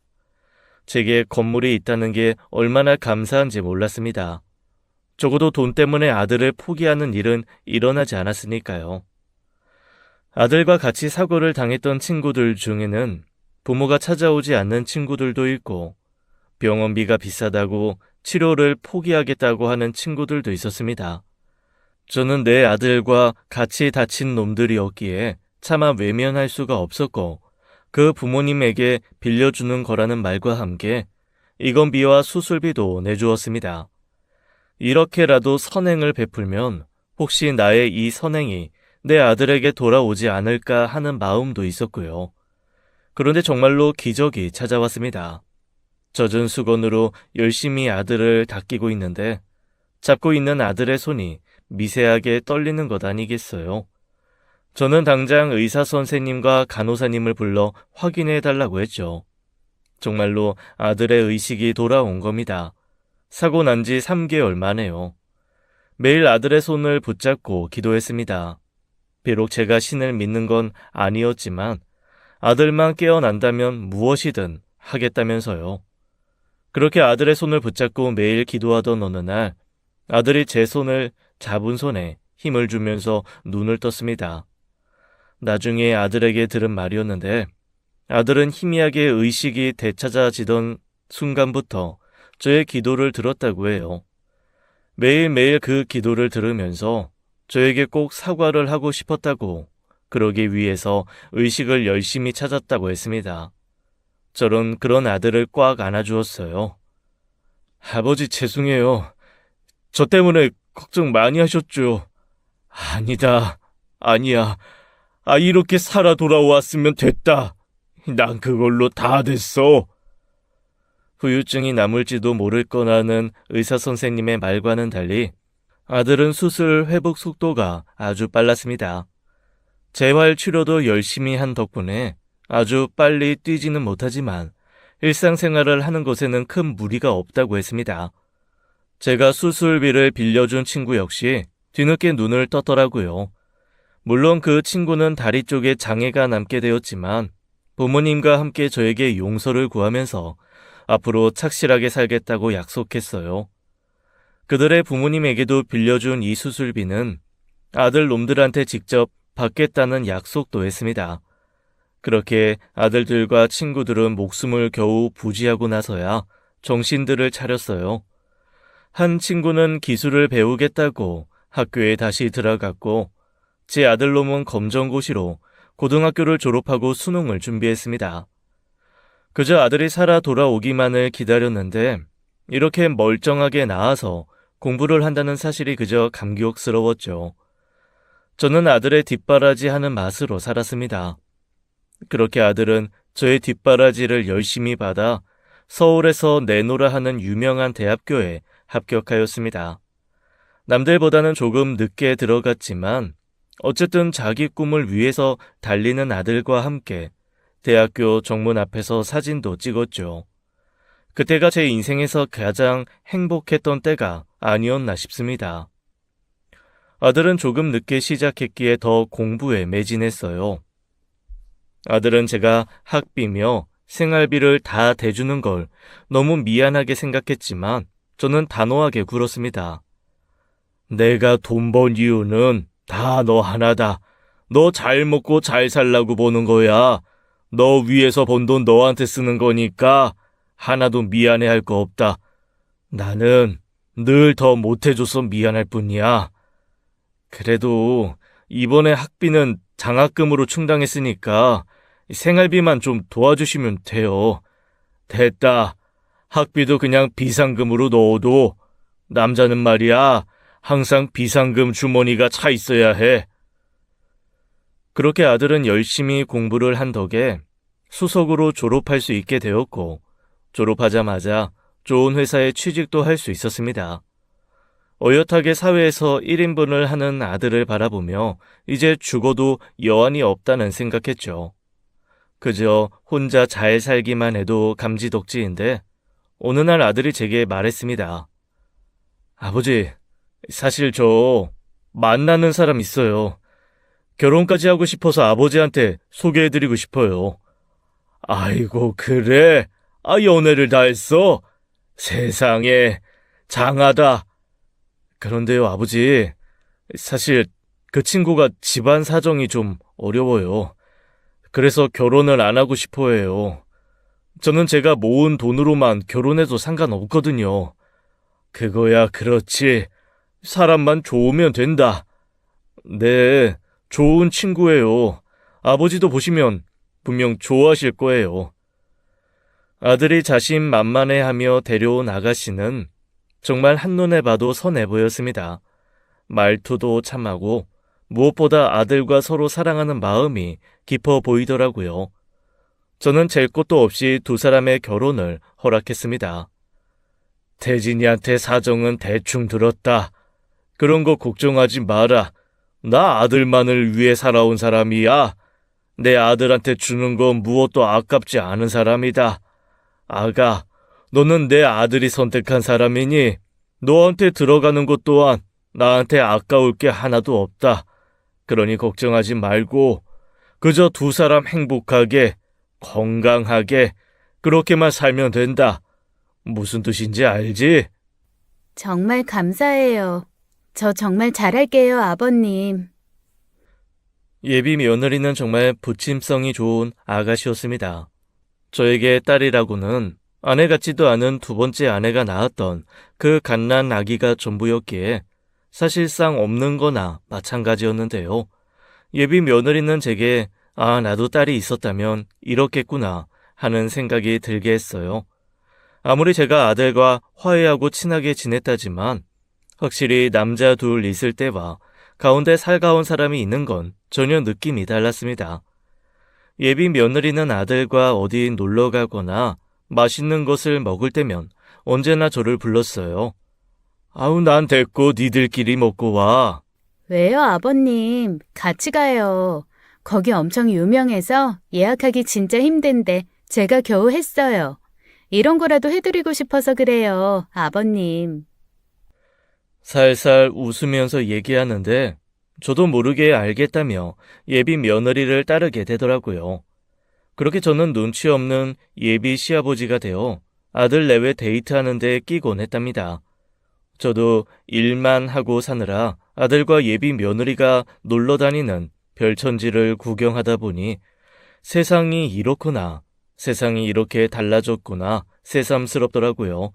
제게 건물이 있다는 게 얼마나 감사한지 몰랐습니다. 적어도 돈 때문에 아들을 포기하는 일은 일어나지 않았으니까요. 아들과 같이 사고를 당했던 친구들 중에는 부모가 찾아오지 않는 친구들도 있고 병원비가 비싸다고 치료를 포기하겠다고 하는 친구들도 있었습니다. 저는 내 아들과 같이 다친 놈들이었기에 차마 외면할 수가 없었고 그 부모님에게 빌려주는 거라는 말과 함께 이건비와 수술비도 내주었습니다. 이렇게라도 선행을 베풀면 혹시 나의 이 선행이 내 아들에게 돌아오지 않을까 하는 마음도 있었고요. 그런데 정말로 기적이 찾아왔습니다. 젖은 수건으로 열심히 아들을 닦이고 있는데 잡고 있는 아들의 손이 미세하게 떨리는 것 아니겠어요? 저는 당장 의사 선생님과 간호사님을 불러 확인해 달라고 했죠. 정말로 아들의 의식이 돌아온 겁니다. 사고 난 지 3개월 만에요. 매일 아들의 손을 붙잡고 기도했습니다. 비록 제가 신을 믿는 건 아니었지만 아들만 깨어난다면 무엇이든 하겠다면서요. 그렇게 아들의 손을 붙잡고 매일 기도하던 어느 날 아들이 제 손을 잡은 손에 힘을 주면서 눈을 떴습니다. 나중에 아들에게 들은 말이었는데 아들은 희미하게 의식이 되찾아지던 순간부터 저의 기도를 들었다고 해요. 매일매일 그 기도를 들으면서 저에게 꼭 사과를 하고 싶었다고, 그러기 위해서 의식을 열심히 찾았다고 했습니다. 저는 그런 아들을 꽉 안아주었어요. 아버지 죄송해요. 저 때문에 걱정 많이 하셨죠. 아니다. 아니야. 이렇게 살아 돌아왔으면 됐다. 난 그걸로 다 됐어. 후유증이 남을지도 모를 거라는 의사 선생님의 말과는 달리 아들은 수술 회복 속도가 아주 빨랐습니다. 재활 치료도 열심히 한 덕분에 아주 빨리 뛰지는 못하지만 일상생활을 하는 것에는 큰 무리가 없다고 했습니다. 제가 수술비를 빌려준 친구 역시 뒤늦게 눈을 떴더라고요. 물론 그 친구는 다리 쪽에 장애가 남게 되었지만 부모님과 함께 저에게 용서를 구하면서 앞으로 착실하게 살겠다고 약속했어요. 그들의 부모님에게도 빌려준 이 수술비는 아들 놈들한테 직접 받겠다는 약속도 했습니다. 그렇게 아들들과 친구들은 목숨을 겨우 부지하고 나서야 정신들을 차렸어요. 한 친구는 기술을 배우겠다고 학교에 다시 들어갔고 제 아들놈은 검정고시로 고등학교를 졸업하고 수능을 준비했습니다. 그저 아들이 살아 돌아오기만을 기다렸는데 이렇게 멀쩡하게 나아서 공부를 한다는 사실이 그저 감격스러웠죠. 저는 아들의 뒷바라지 하는 맛으로 살았습니다. 그렇게 아들은 저의 뒷바라지를 열심히 받아 서울에서 내노라 하는 유명한 대학교에 합격하였습니다. 남들보다는 조금 늦게 들어갔지만 어쨌든 자기 꿈을 위해서 달리는 아들과 함께 대학교 정문 앞에서 사진도 찍었죠. 그때가 제 인생에서 가장 행복했던 때가 아니었나 싶습니다. 아들은 조금 늦게 시작했기에 더 공부에 매진했어요. 아들은 제가 학비며 생활비를 다 대주는 걸 너무 미안하게 생각했지만 저는 단호하게 굴었습니다. 내가 돈 번 이유는 다 너 하나다. 너 잘 먹고 잘 살라고 보는 거야. 너 위에서 번 돈 너한테 쓰는 거니까 하나도 미안해할 거 없다. 나는 늘 더 못해줘서 미안할 뿐이야. 그래도 이번에 학비는 장학금으로 충당했으니까 생활비만 좀 도와주시면 돼요. 됐다. 학비도 그냥 비상금으로 넣어도 남자는 말이야 항상 비상금 주머니가 차 있어야 해. 그렇게 아들은 열심히 공부를 한 덕에 수석으로 졸업할 수 있게 되었고 졸업하자마자 좋은 회사에 취직도 할 수 있었습니다. 어엿하게 사회에서 1인분을 하는 아들을 바라보며 이제 죽어도 여한이 없다는 생각했죠. 그저 혼자 잘 살기만 해도 감지덕지인데 어느 날 아들이 제게 말했습니다. 아버지, 사실 저 만나는 사람 있어요. 결혼까지 하고 싶어서 아버지한테 소개해드리고 싶어요. 아이고 그래? 연애를 다 했어? 세상에 장하다. 그런데요 아버지, 사실 그 친구가 집안 사정이 좀 어려워요. 그래서 결혼을 안 하고 싶어 해요. 저는 제가 모은 돈으로만 결혼해도 상관없거든요. 그거야 그렇지. 사람만 좋으면 된다. 네, 좋은 친구예요. 아버지도 보시면 분명 좋아하실 거예요. 아들이 자신만만해하며 데려온 아가씨는 정말 한눈에 봐도 선해 보였습니다. 말투도 참하고 무엇보다 아들과 서로 사랑하는 마음이 깊어 보이더라고요. 저는 잴 곳도 없이 두 사람의 결혼을 허락했습니다. 태진이한테 사정은 대충 들었다. 그런 거 걱정하지 마라. 나 아들만을 위해 살아온 사람이야. 내 아들한테 주는 건 무엇도 아깝지 않은 사람이다. 아가, 너는 내 아들이 선택한 사람이니 너한테 들어가는 것 또한 나한테 아까울 게 하나도 없다. 그러니 걱정하지 말고 그저 두 사람 행복하게, 건강하게 그렇게만 살면 된다. 무슨 뜻인지 알지? 정말 감사해요. 저 정말 잘할게요, 아버님. 예비 며느리는 정말 부침성이 좋은 아가씨였습니다. 저에게 딸이라고는 아내 같지도 않은 두 번째 아내가 낳았던 그 갓난 아기가 전부였기에 사실상 없는 거나 마찬가지였는데요. 예비 며느리는 제게 나도 딸이 있었다면 이렇겠구나 하는 생각이 들게 했어요. 아무리 제가 아들과 화해하고 친하게 지냈다지만 확실히 남자 둘 있을 때와 가운데 살가운 사람이 있는 건 전혀 느낌이 달랐습니다. 예비 며느리는 아들과 어디 놀러 가거나 맛있는 것을 먹을 때면 언제나 저를 불렀어요. 아우, 난 됐고 니들끼리 먹고 와. 왜요, 아버님? 같이 가요. 거기 엄청 유명해서 예약하기 진짜 힘든데 제가 겨우 했어요. 이런 거라도 해드리고 싶어서 그래요, 아버님. 살살 웃으면서 얘기하는데 저도 모르게 알겠다며 예비 며느리를 따르게 되더라고요. 그렇게 저는 눈치 없는 예비 시아버지가 되어 아들 내외 데이트하는데 끼곤 했답니다. 저도 일만 하고 사느라 아들과 예비 며느리가 놀러 다니는 별천지를 구경하다 보니 세상이 이렇구나, 세상이 이렇게 달라졌구나 새삼스럽더라고요.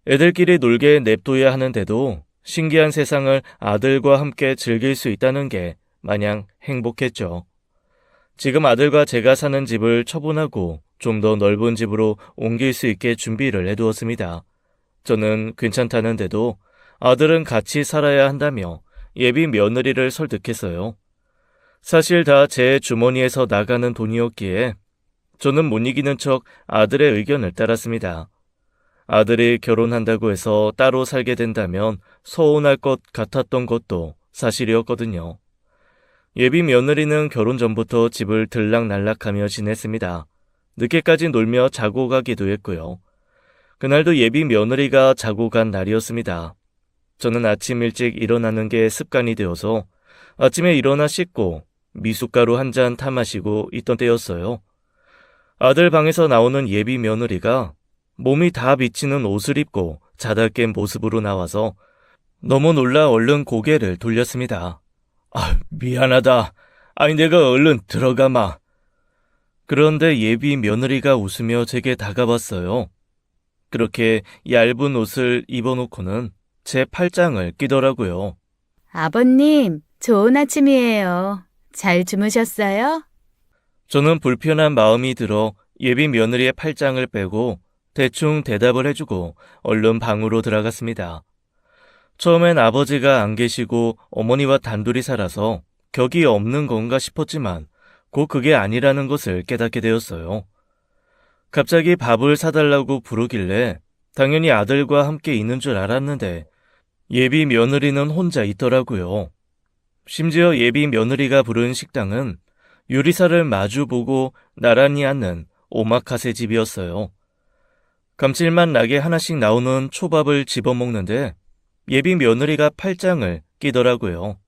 애들끼리 놀게 냅둬야 하는데도 신기한 세상을 아들과 함께 즐길 수 있다는 게 마냥 행복했죠. 지금 아들과 제가 사는 집을 처분하고 좀 더 넓은 집으로 옮길 수 있게 준비를 해두었습니다. 저는 괜찮다는데도 아들은 같이 살아야 한다며 예비 며느리를 설득했어요. 사실 다 제 주머니에서 나가는 돈이었기에 저는 못 이기는 척 아들의 의견을 따랐습니다. 아들이 결혼한다고 해서 따로 살게 된다면 서운할 것 같았던 것도 사실이었거든요. 예비 며느리는 결혼 전부터 집을 들락날락하며 지냈습니다. 늦게까지 놀며 자고 가기도 했고요. 그날도 예비 며느리가 자고 간 날이었습니다. 저는 아침 일찍 일어나는 게 습관이 되어서 아침에 일어나 씻고 미숫가루 한 잔 타 마시고 있던 때였어요. 아들 방에서 나오는 예비 며느리가 몸이 다 비치는 옷을 입고 자다 깬 모습으로 나와서 너무 놀라 얼른 고개를 돌렸습니다. 미안하다. 내가 얼른 들어가마. 그런데 예비 며느리가 웃으며 제게 다가왔어요. 그렇게 얇은 옷을 입어놓고는 제 팔짱을 끼더라고요. 아버님, 좋은 아침이에요. 잘 주무셨어요? 저는 불편한 마음이 들어 예비 며느리의 팔짱을 빼고 대충 대답을 해주고 얼른 방으로 들어갔습니다. 처음엔 아버지가 안 계시고 어머니와 단둘이 살아서 격이 없는 건가 싶었지만 곧 그게 아니라는 것을 깨닫게 되었어요. 갑자기 밥을 사달라고 부르길래 당연히 아들과 함께 있는 줄 알았는데 예비 며느리는 혼자 있더라고요. 심지어 예비 며느리가 부른 식당은 요리사를 마주보고 나란히 앉는 오마카세 집이었어요. 감칠맛 나게 하나씩 나오는 초밥을 집어먹는데 예비 며느리가 팔짱을 끼더라고요.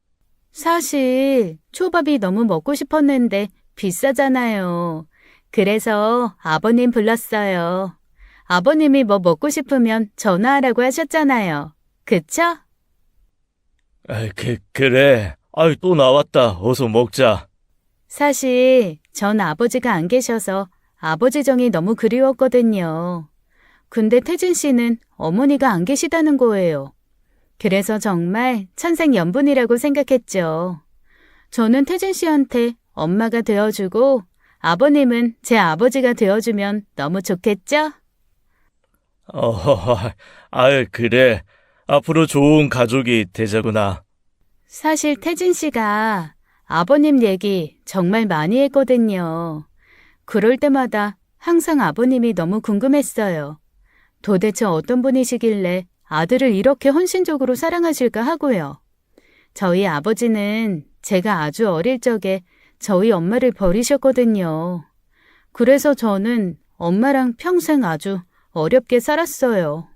사실 초밥이 너무 먹고 싶었는데 비싸잖아요. 그래서 아버님 불렀어요. 아버님이 뭐 먹고 싶으면 전화하라고 하셨잖아요. 그쵸? 그래. 또 나왔다. 어서 먹자. 사실 전 아버지가 안 계셔서 아버지 정이 너무 그리웠거든요. 근데 태진 씨는 어머니가 안 계시다는 거예요. 그래서 정말 천생연분이라고 생각했죠. 저는 태진 씨한테 엄마가 되어주고 아버님은 제 아버지가 되어주면 너무 좋겠죠? 아유, 그래. 앞으로 좋은 가족이 되자구나. 사실 태진 씨가 아버님 얘기 정말 많이 했거든요. 그럴 때마다 항상 아버님이 너무 궁금했어요. 도대체 어떤 분이시길래 아들을 이렇게 헌신적으로 사랑하실까 하고요. 저희 아버지는 제가 아주 어릴 적에 저희 엄마를 버리셨거든요. 그래서 저는 엄마랑 평생 아주 어렵게 살았어요.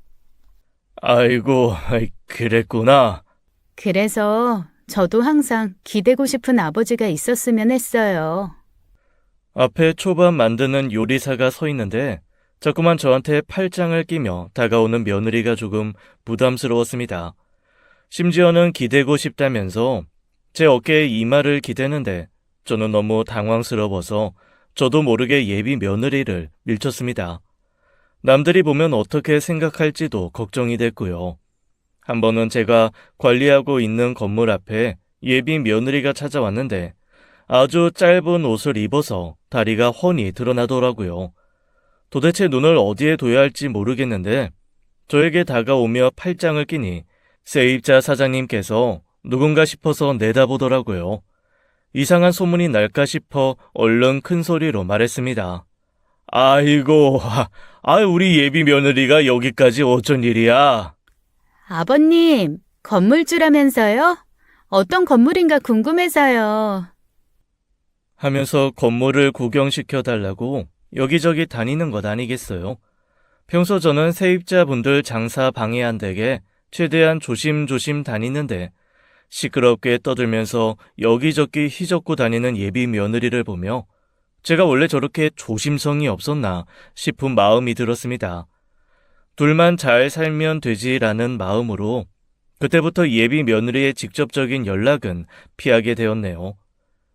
아이고, 그랬구나. 그래서 저도 항상 기대고 싶은 아버지가 있었으면 했어요. 앞에 초밥 만드는 요리사가 서 있는데 자꾸만 저한테 팔짱을 끼며 다가오는 며느리가 조금 부담스러웠습니다. 심지어는 기대고 싶다면서 제 어깨에 이마를 기대는데 저는 너무 당황스러워서 저도 모르게 예비 며느리를 밀쳤습니다. 남들이 보면 어떻게 생각할지도 걱정이 됐고요. 한 번은 제가 관리하고 있는 건물 앞에 예비 며느리가 찾아왔는데 아주 짧은 옷을 입어서 다리가 훤히 드러나더라고요. 도대체 눈을 어디에 둬야 할지 모르겠는데 저에게 다가오며 팔짱을 끼니 세입자 사장님께서 누군가 싶어서 내다보더라고요. 이상한 소문이 날까 싶어 얼른 큰 소리로 말했습니다. 아이고, 우리 예비 며느리가 여기까지 어쩐 일이야? 아버님, 건물주라면서요? 어떤 건물인가 궁금해서요. 하면서 건물을 구경시켜 달라고 여기저기 다니는 것 아니겠어요? 평소 저는 세입자분들 장사 방해 안 되게 최대한 조심조심 다니는데 시끄럽게 떠들면서 여기저기 휘젓고 다니는 예비 며느리를 보며 제가 원래 저렇게 조심성이 없었나 싶은 마음이 들었습니다. 둘만 잘 살면 되지라는 마음으로 그때부터 예비 며느리의 직접적인 연락은 피하게 되었네요.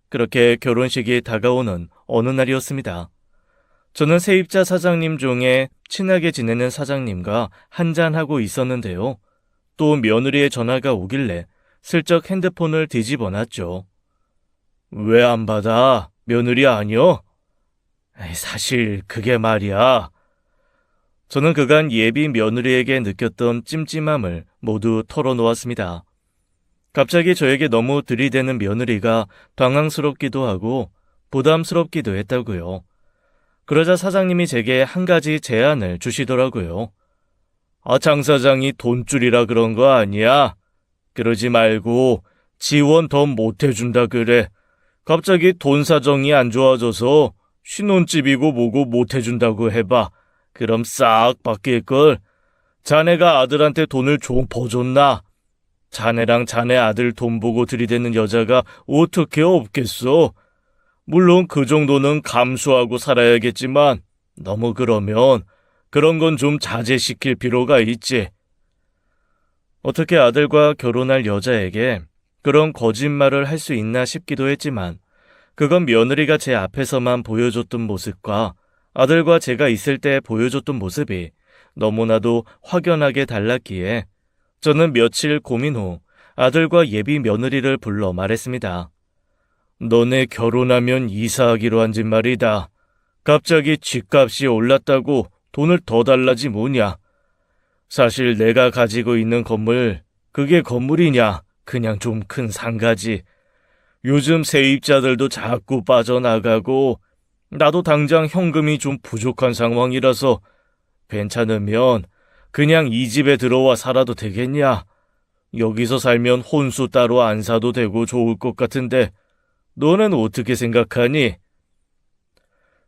그렇게 결혼식이 다가오는 어느 날이었습니다. 저는 세입자 사장님 중에 친하게 지내는 사장님과 한잔하고 있었는데요. 또 며느리의 전화가 오길래 슬쩍 핸드폰을 뒤집어 놨죠. 왜 안 받아? 며느리 아니여? 사실 그게 말이야. 저는 그간 예비 며느리에게 느꼈던 찜찜함을 모두 털어놓았습니다. 갑자기 저에게 너무 들이대는 며느리가 당황스럽기도 하고 부담스럽기도 했다고요. 그러자 사장님이 제게 한 가지 제안을 주시더라고요. 장 사장이 돈줄이라 그런 거 아니야? 그러지 말고 지원 더 못해준다 그래. 갑자기 돈 사정이 안 좋아져서 신혼집이고 뭐고 못해준다고 해봐. 그럼 싹 바뀔걸. 자네가 아들한테 돈을 좀 버줬나? 자네랑 자네 아들 돈 보고 들이대는 여자가 어떻게 없겠어? 물론 그 정도는 감수하고 살아야겠지만 너무 그러면 그런 건 좀 자제시킬 필요가 있지. 어떻게 아들과 결혼할 여자에게 그런 거짓말을 할 수 있나 싶기도 했지만 그건 며느리가 제 앞에서만 보여줬던 모습과 아들과 제가 있을 때 보여줬던 모습이 너무나도 확연하게 달랐기에 저는 며칠 고민 후 아들과 예비 며느리를 불러 말했습니다. 너네 결혼하면 이사하기로 한 짓 말이다. 갑자기 집값이 올랐다고 돈을 더 달라지 뭐냐. 사실 내가 가지고 있는 건물, 그게 건물이냐? 그냥 좀 큰 상가지. 요즘 세입자들도 자꾸 빠져나가고 나도 당장 현금이 좀 부족한 상황이라서 괜찮으면 그냥 이 집에 들어와 살아도 되겠냐? 여기서 살면 혼수 따로 안 사도 되고 좋을 것 같은데 너는 어떻게 생각하니?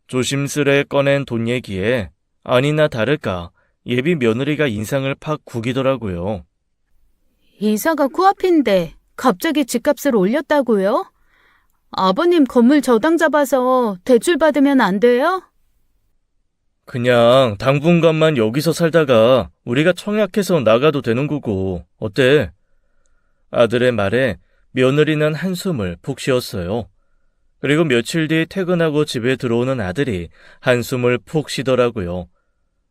조심스레 꺼낸 돈 얘기에 아니나 다를까 예비 며느리가 인상을 팍 구기더라고요. 이사가 코앞인데 갑자기 집값을 올렸다고요? 아버님 건물 저당 잡아서 대출 받으면 안 돼요? 그냥 당분간만 여기서 살다가 우리가 청약해서 나가도 되는 거고 어때? 아들의 말에 며느리는 한숨을 푹 쉬었어요. 그리고 며칠 뒤 퇴근하고 집에 들어오는 아들이 한숨을 푹 쉬더라고요.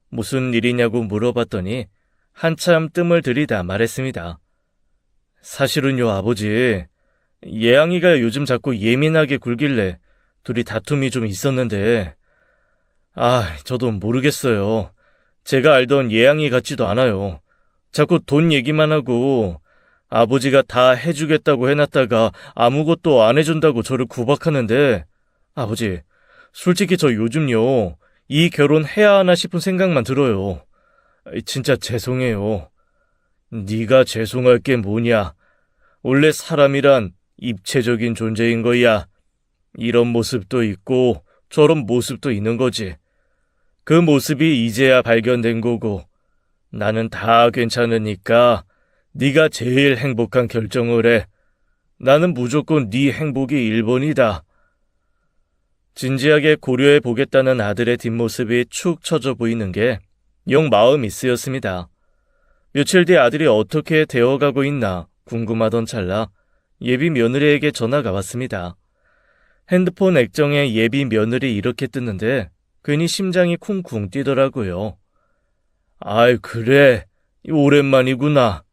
무슨 일이냐고 물어봤더니 한참 뜸을 들이다 말했습니다. 사실은요, 아버지. 예양이가 요즘 자꾸 예민하게 굴길래 둘이 다툼이 좀 있었는데, 저도 모르겠어요. 제가 알던 예양이 같지도 않아요. 자꾸 돈 얘기만 하고 아버지가 다 해주겠다고 해놨다가 아무것도 안 해준다고 저를 구박하는데, 아버지, 솔직히 저 요즘요, 이 결혼 해야 하나 싶은 생각만 들어요. 진짜 죄송해요. 네가 죄송할 게 뭐냐. 원래 사람이란 입체적인 존재인 거야. 이런 모습도 있고 저런 모습도 있는 거지. 그 모습이 이제야 발견된 거고, 나는 다 괜찮으니까 네가 제일 행복한 결정을 해. 나는 무조건 네 행복이 1번이다. 진지하게 고려해 보겠다는 아들의 뒷모습이 축 처져 보이는 게 영 마음이 쓰였습니다. 며칠 뒤 아들이 어떻게 되어가고 있나 궁금하던 찰나 예비 며느리에게 전화가 왔습니다. 핸드폰 액정에 예비 며느리 이렇게 뜨는데 괜히 심장이 쿵쿵 뛰더라고요. 아이, 그래. 오랜만이구나.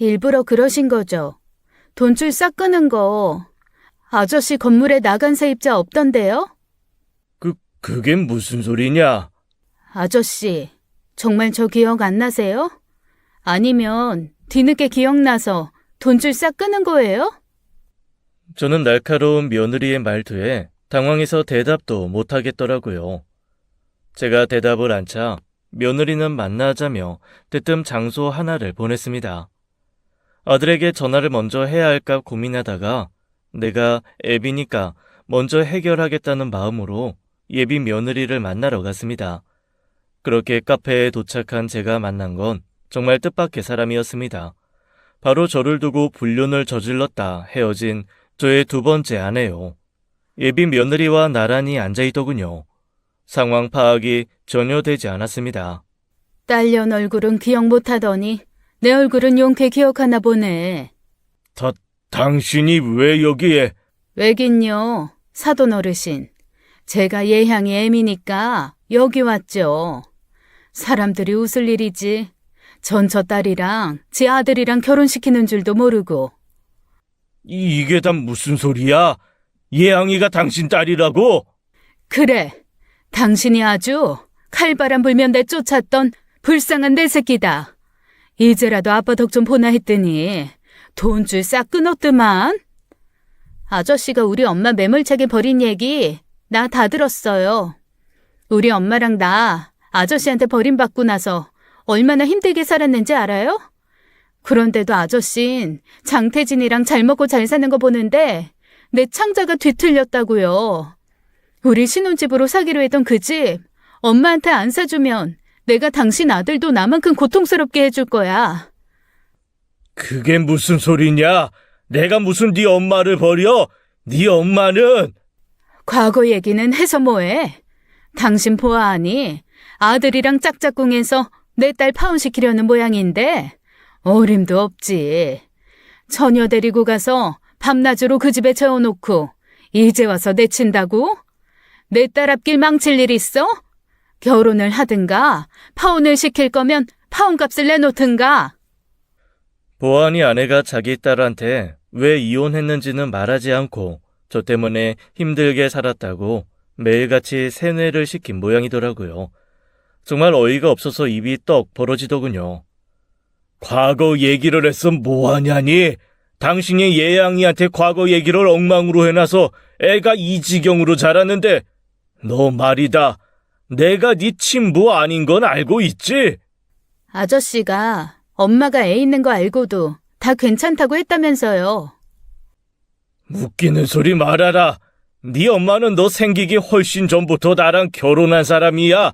일부러 그러신 거죠? 돈줄 싹 끄는 거 아저씨 건물에 나간 세입자 없던데요? 그게 무슨 소리냐? 아저씨, 정말 저 기억 안 나세요? 아니면 뒤늦게 기억나서 돈줄 싹 끄는 거예요? 저는 날카로운 며느리의 말투에 당황해서 대답도 못하겠더라고요. 제가 대답을 안자 며느리는 만나자며 대뜸 장소 하나를 보냈습니다. 아들에게 전화를 먼저 해야 할까 고민하다가 내가 애비니까 먼저 해결하겠다는 마음으로 예비 며느리를 만나러 갔습니다. 그렇게 카페에 도착한 제가 만난 건 정말 뜻밖의 사람이었습니다. 바로 저를 두고 불륜을 저질렀다 헤어진 저의 두 번째 아내요. 예비 며느리와 나란히 앉아있더군요. 상황 파악이 전혀 되지 않았습니다. 딸년 얼굴은 기억 못하더니 내 얼굴은 용케 기억하나 보네. 당신이 왜 여기에? 왜긴요, 사돈 어르신. 제가 예향이 애미니까 여기 왔죠. 사람들이 웃을 일이지. 전 저 딸이랑 제 아들이랑 결혼시키는 줄도 모르고. 이게 다 무슨 소리야? 예양이가 당신 딸이라고? 그래, 당신이 아주 칼바람 불면 내쫓았던 불쌍한 내 새끼다. 이제라도 아빠 덕 좀 보나 했더니 돈줄 싹 끊었더만. 아저씨가 우리 엄마 매몰차게 버린 얘기 나 다 들었어요. 우리 엄마랑 나 아저씨한테 버림받고 나서 얼마나 힘들게 살았는지 알아요? 그런데도 아저씨는 장태진이랑 잘 먹고 잘 사는 거 보는데 내 창자가 뒤틀렸다고요. 우리 신혼집으로 사기로 했던 그 집 엄마한테 안 사주면 내가 당신 아들도 나만큼 고통스럽게 해줄 거야. 그게 무슨 소리냐? 내가 무슨 네 엄마를 버려? 네 엄마는... 과거 얘기는 해서 뭐해? 당신 보아하니 아들이랑 짝짝꿍해서 내 딸 파혼시키려는 모양인데 어림도 없지. 처녀 데리고 가서 밤낮으로 그 집에 재워놓고 이제 와서 내친다고? 내 딸 앞길 망칠 일 있어? 결혼을 하든가 파혼을 시킬 거면 파혼값을 내놓든가. 보안이 아내가 자기 딸한테 왜 이혼했는지는 말하지 않고 저 때문에 힘들게 살았다고 매일같이 세뇌를 시킨 모양이더라고요. 정말 어이가 없어서 입이 떡 벌어지더군요. 과거 얘기를 했어 뭐하냐니? 당신이 예양이한테 과거 얘기를 엉망으로 해놔서 애가 이 지경으로 자랐는데 너 말이다. 내가 네 친부 아닌 건 알고 있지? 아저씨가 엄마가 애 있는 거 알고도 다 괜찮다고 했다면서요. 웃기는 소리 말아라. 네 엄마는 너 생기기 훨씬 전부터 나랑 결혼한 사람이야.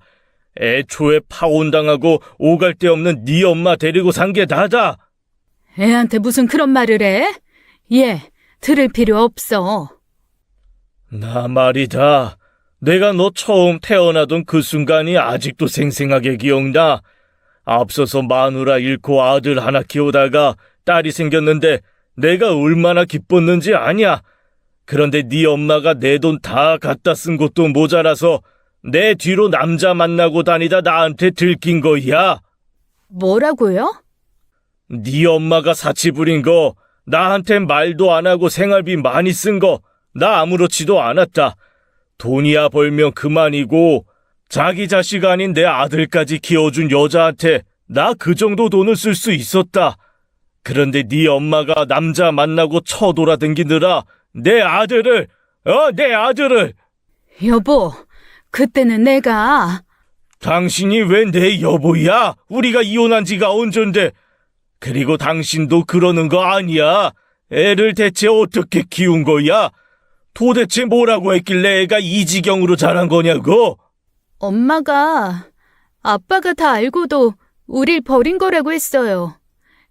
애초에 파혼당하고 오갈 데 없는 네 엄마 데리고 산 게 나다. 애한테 무슨 그런 말을 해? 얘 들을 필요 없어. 나 말이다. 내가 너 처음 태어나던 그 순간이 아직도 생생하게 기억나. 앞서서 마누라 잃고 아들 하나 키우다가 딸이 생겼는데 내가 얼마나 기뻤는지 아냐? 그런데 네 엄마가 내 돈 다 갖다 쓴 것도 모자라서 내 뒤로 남자 만나고 다니다 나한테 들킨 거야. 뭐라고요? 네 엄마가 사치 부린 거, 나한테 말도 안 하고 생활비 많이 쓴 거, 나 아무렇지도 않았다. 돈이야 벌면 그만이고 자기 자식 아닌 내 아들까지 키워준 여자한테 나 그 정도 돈을 쓸 수 있었다. 그런데 네 엄마가 남자 만나고 쳐돌아댕기느라 내 아들을 여보, 그때는 내가 당신이 왜 내 여보야? 우리가 이혼한 지가 언젠데. 그리고 당신도 그러는 거 아니야. 애를 대체 어떻게 키운 거야? 도대체 뭐라고 했길래 애가 이 지경으로 자란 거냐고? 엄마가 아빠가 다 알고도 우릴 버린 거라고 했어요.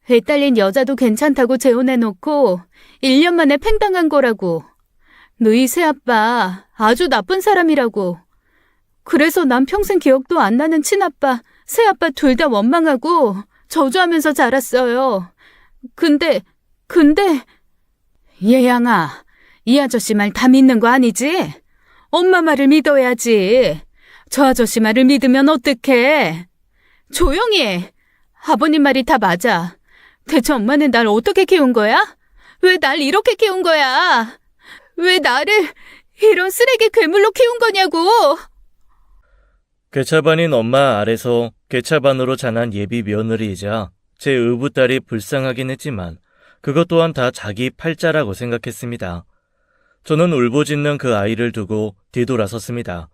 애 딸린 여자도 괜찮다고 재혼해놓고 1년 만에 팽당한 거라고. 너희 새아빠 아주 나쁜 사람이라고. 그래서 난 평생 기억도 안 나는 친아빠, 새아빠 둘 다 원망하고 저주하면서 자랐어요. 근데 예양아, 이 아저씨 말 다 믿는 거 아니지? 엄마 말을 믿어야지. 저 아저씨 말을 믿으면 어떡해? 조용히 해. 아버님 말이 다 맞아. 대체 엄마는 날 어떻게 키운 거야? 왜 날 이렇게 키운 거야? 왜 나를 이런 쓰레기 괴물로 키운 거냐고! 괴차반인 엄마 아래서 괴차반으로 자란 예비 며느리이자 제 의붓딸이 불쌍하긴 했지만 그것 또한 다 자기 팔자라고 생각했습니다. 저는 울부짖는 그 아이를 두고 뒤돌아섰습니다.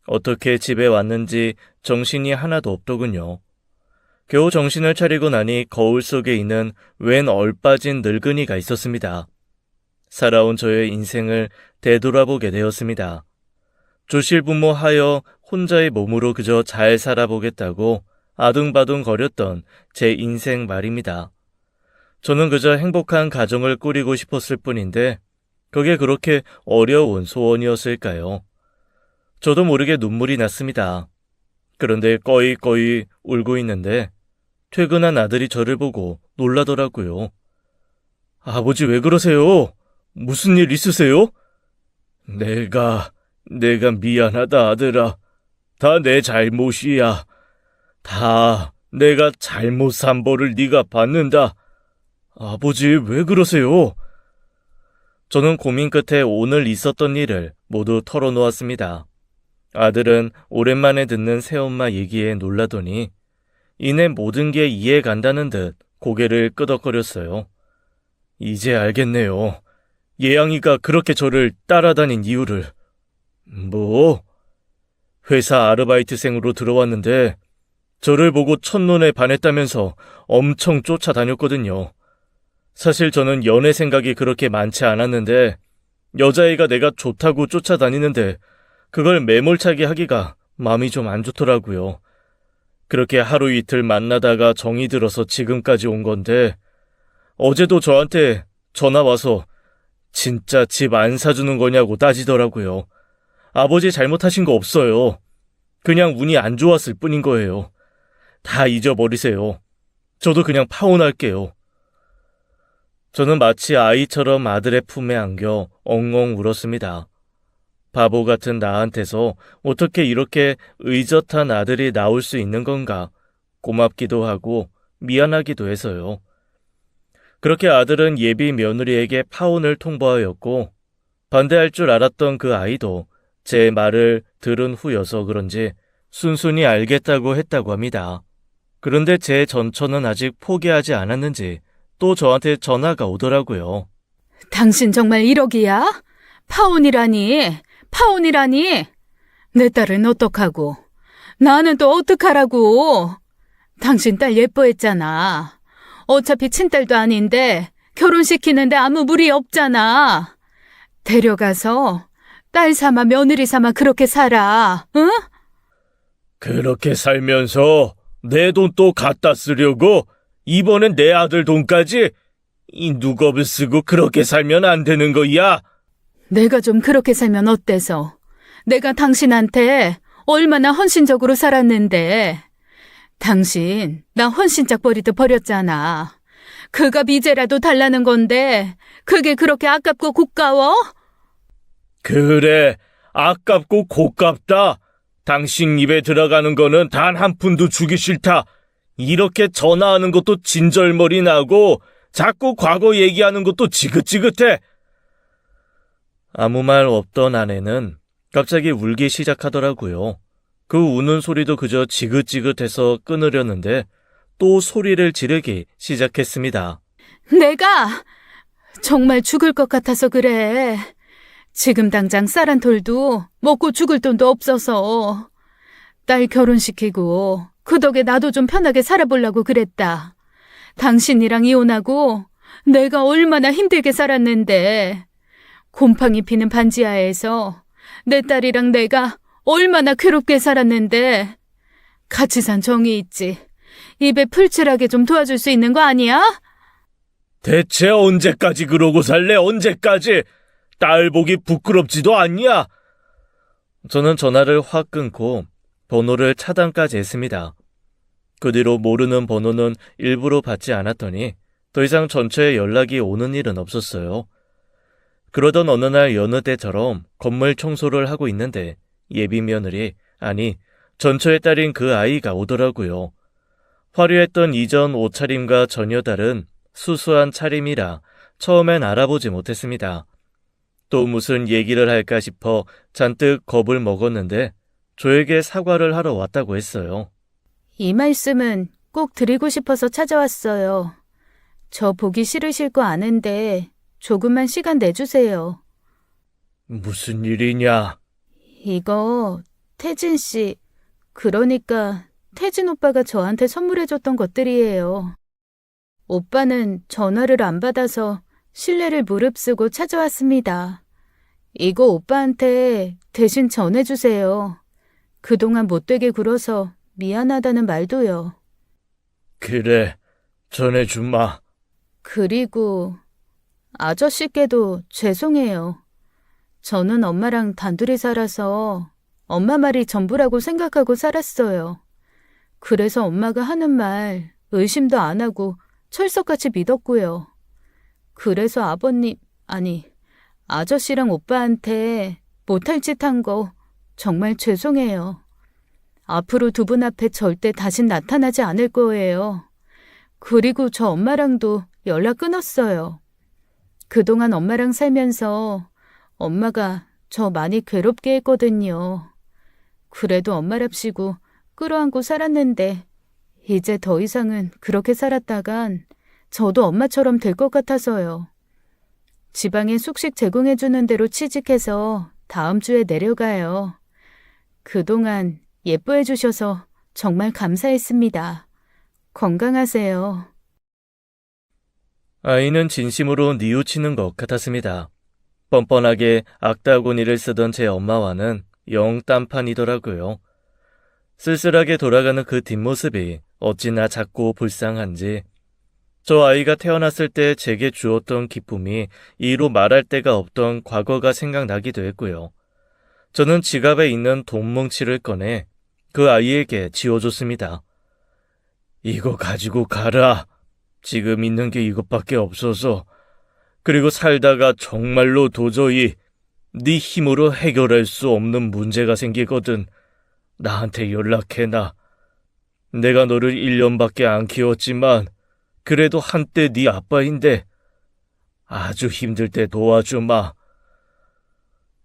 어떻게 집에 왔는지 정신이 하나도 없더군요. 겨우 정신을 차리고 나니 거울 속에 있는 웬 얼빠진 늙은이가 있었습니다. 살아온 저의 인생을 되돌아보게 되었습니다. 조실부모하여 혼자의 몸으로 그저 잘 살아보겠다고 아둥바둥 거렸던 제 인생 말입니다. 저는 그저 행복한 가정을 꾸리고 싶었을 뿐인데 그게 그렇게 어려운 소원이었을까요? 저도 모르게 눈물이 났습니다. 그런데 꺼이꺼이 울고 있는데 퇴근한 아들이 저를 보고 놀라더라고요. 아버지 왜 그러세요? 무슨 일 있으세요? 내가 미안하다 아들아. 다 내 잘못이야. 다 내가 잘못 산 벌을 네가 받는다. 아버지 왜 그러세요? 저는 고민 끝에 오늘 있었던 일을 모두 털어놓았습니다. 아들은 오랜만에 듣는 새엄마 얘기에 놀라더니 이내 모든 게 이해 간다는 듯 고개를 끄덕거렸어요. 이제 알겠네요. 예양이가 그렇게 저를 따라다닌 이유를. 뭐? 회사 아르바이트생으로 들어왔는데 저를 보고 첫눈에 반했다면서 엄청 쫓아다녔거든요. 사실 저는 연애 생각이 그렇게 많지 않았는데 여자애가 내가 좋다고 쫓아다니는데 그걸 매몰차게 하기가 마음이 좀 안 좋더라고요. 그렇게 하루 이틀 만나다가 정이 들어서 지금까지 온 건데 어제도 저한테 전화 와서 진짜 집 안 사주는 거냐고 따지더라고요. 아버지 잘못하신 거 없어요. 그냥 운이 안 좋았을 뿐인 거예요. 다 잊어버리세요. 저도 그냥 파혼할게요. 저는 마치 아이처럼 아들의 품에 안겨 엉엉 울었습니다. 바보 같은 나한테서 어떻게 이렇게 의젓한 아들이 나올 수 있는 건가 고맙기도 하고 미안하기도 해서요. 그렇게 아들은 예비 며느리에게 파혼을 통보하였고 반대할 줄 알았던 그 아이도 제 말을 들은 후여서 그런지 순순히 알겠다고 했다고 합니다. 그런데 제 전처는 아직 포기하지 않았는지 또 저한테 전화가 오더라고요. 당신 정말 1억이야? 파혼이라니? 내 딸은 어떡하고? 나는 또 어떡하라고? 당신 딸 예뻐했잖아. 어차피 친딸도 아닌데 결혼시키는데 아무 무리 없잖아. 데려가서 딸 삼아 며느리 삼아 그렇게 살아, 응? 그렇게 살면서 내 돈 또 갖다 쓰려고? 이번엔 내 아들 돈까지? 이 누겁을 쓰고 그렇게 살면 안 되는 거야? 내가 좀 그렇게 살면 어때서? 내가 당신한테 얼마나 헌신적으로 살았는데. 당신 나 헌신짝 버리듯 버렸잖아. 그 값 이제라도 달라는 건데 그게 그렇게 아깝고 고가워? 그래, 아깝고 고깝다. 당신 입에 들어가는 거는 단 한 푼도 주기 싫다. 이렇게 전화하는 것도 진절머리 나고 자꾸 과거 얘기하는 것도 지긋지긋해. 아무 말 없던 아내는 갑자기 울기 시작하더라고요. 그 우는 소리도 그저 지긋지긋해서 끊으려는데 또 소리를 지르기 시작했습니다. 내가 정말 죽을 것 같아서 그래. 지금 당장 쌀 한 톨도 먹고 죽을 돈도 없어서 딸 결혼시키고 그 덕에 나도 좀 편하게 살아보려고 그랬다. 당신이랑 이혼하고 내가 얼마나 힘들게 살았는데 곰팡이 피는 반지하에서 내 딸이랑 내가 얼마나 괴롭게 살았는데 같이 산 정이 있지. 입에 풀칠하게 좀 도와줄 수 있는 거 아니야? 대체 언제까지 그러고 살래? 언제까지? 딸 보기 부끄럽지도 않냐? 저는 전화를 확 끊고 번호를 차단까지 했습니다. 그 뒤로 모르는 번호는 일부러 받지 않았더니 더 이상 전처에 연락이 오는 일은 없었어요. 그러던 어느 날 여느 때처럼 건물 청소를 하고 있는데 예비 며느리, 아니 전처의 딸인 그 아이가 오더라고요. 화려했던 이전 옷차림과 전혀 다른 수수한 차림이라 처음엔 알아보지 못했습니다. 또 무슨 얘기를 할까 싶어 잔뜩 겁을 먹었는데 저에게 사과를 하러 왔다고 했어요. 이 말씀은 꼭 드리고 싶어서 찾아왔어요. 저 보기 싫으실 거 아는데 조금만 시간 내주세요. 무슨 일이냐? 이거 태진 씨, 그러니까 태진 오빠가 저한테 선물해줬던 것들이에요. 오빠는 전화를 안 받아서 실례를 무릅쓰고 찾아왔습니다. 이거 오빠한테 대신 전해주세요. 그동안 못되게 굴어서 미안하다는 말도요. 그래, 전해주마. 그리고 아저씨께도 죄송해요. 저는 엄마랑 단둘이 살아서 엄마 말이 전부라고 생각하고 살았어요. 그래서 엄마가 하는 말 의심도 안 하고 철석같이 믿었고요. 그래서 아저씨랑 오빠한테 못할 짓 한 거 정말 죄송해요. 앞으로 두 분 앞에 절대 다신 나타나지 않을 거예요. 그리고 저 엄마랑도 연락 끊었어요. 그동안 엄마랑 살면서 엄마가 저 많이 괴롭게 했거든요. 그래도 엄마랍시고 끌어안고 살았는데 이제 더 이상은 그렇게 살았다간 저도 엄마처럼 될 것 같아서요. 지방에 숙식 제공해주는 대로 취직해서 다음 주에 내려가요. 그동안 예뻐해 주셔서 정말 감사했습니다. 건강하세요. 아이는 진심으로 뉘우치는 것 같았습니다. 뻔뻔하게 악다구니를 쓰던 제 엄마와는 영 딴판이더라고요. 쓸쓸하게 돌아가는 그 뒷모습이 어찌나 작고 불쌍한지 저 아이가 태어났을 때 제게 주었던 기쁨이 이로 말할 데가 없던 과거가 생각나기도 했고요. 저는 지갑에 있는 돈 뭉치를 꺼내 그 아이에게 쥐어줬습니다. 이거 가지고 가라. 지금 있는 게 이것밖에 없어서. 그리고 살다가 정말로 도저히 네 힘으로 해결할 수 없는 문제가 생기거든. 나한테 연락해놔. 내가 너를 1년밖에 안 키웠지만 그래도 한때 네 아빠인데 아주 힘들 때 도와주마.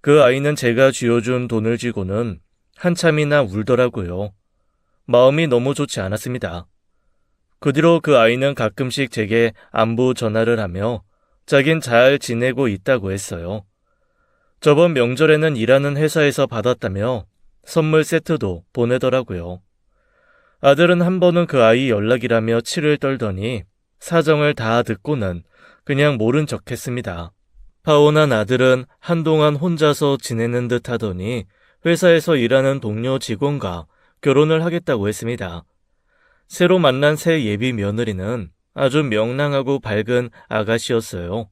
그 아이는 제가 쥐어준 돈을 쥐고는 한참이나 울더라고요. 마음이 너무 좋지 않았습니다. 그 뒤로 그 아이는 가끔씩 제게 안부 전화를 하며 자긴 잘 지내고 있다고 했어요. 저번 명절에는 일하는 회사에서 받았다며 선물 세트도 보내더라고요. 아들은 한 번은 그 아이 연락이라며 치를 떨더니 사정을 다 듣고는 그냥 모른 척 했습니다. 파혼한 아들은 한동안 혼자서 지내는 듯 하더니 회사에서 일하는 동료 직원과 결혼을 하겠다고 했습니다. 새로 만난 새 예비 며느리는 아주 명랑하고 밝은 아가씨였어요.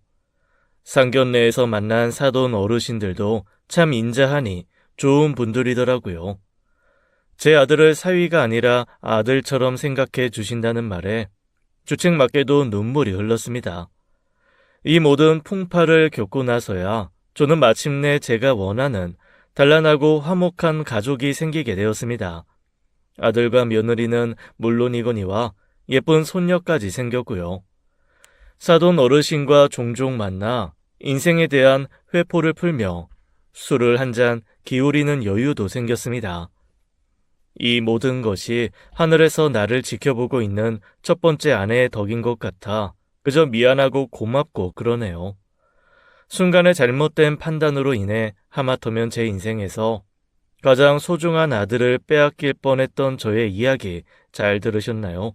상견례에서 만난 사돈 어르신들도 참 인자하니 좋은 분들이더라고요. 제 아들을 사위가 아니라 아들처럼 생각해 주신다는 말에 주책맞게도 눈물이 흘렀습니다. 이 모든 풍파를 겪고 나서야 저는 마침내 제가 원하는 단란하고 화목한 가족이 생기게 되었습니다. 아들과 며느리는 물론이거니와 예쁜 손녀까지 생겼고요. 사돈 어르신과 종종 만나 인생에 대한 회포를 풀며 술을 한 잔 기울이는 여유도 생겼습니다. 이 모든 것이 하늘에서 나를 지켜보고 있는 첫 번째 아내의 덕인 것 같아 그저 미안하고 고맙고 그러네요. 순간의 잘못된 판단으로 인해 하마터면 제 인생에서 가장 소중한 아들을 빼앗길 뻔했던 저의 이야기 잘 들으셨나요?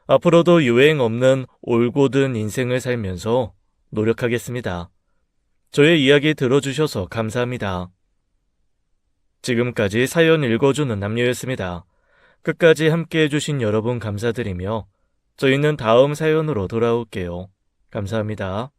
앞으로도 유행 없는 올곧은 인생을 살면서 노력하겠습니다. 저의 이야기 들어주셔서 감사합니다. 지금까지 사연 읽어주는 남녀였습니다. 끝까지 함께 해주신 여러분 감사드리며 저희는 다음 사연으로 돌아올게요. 감사합니다.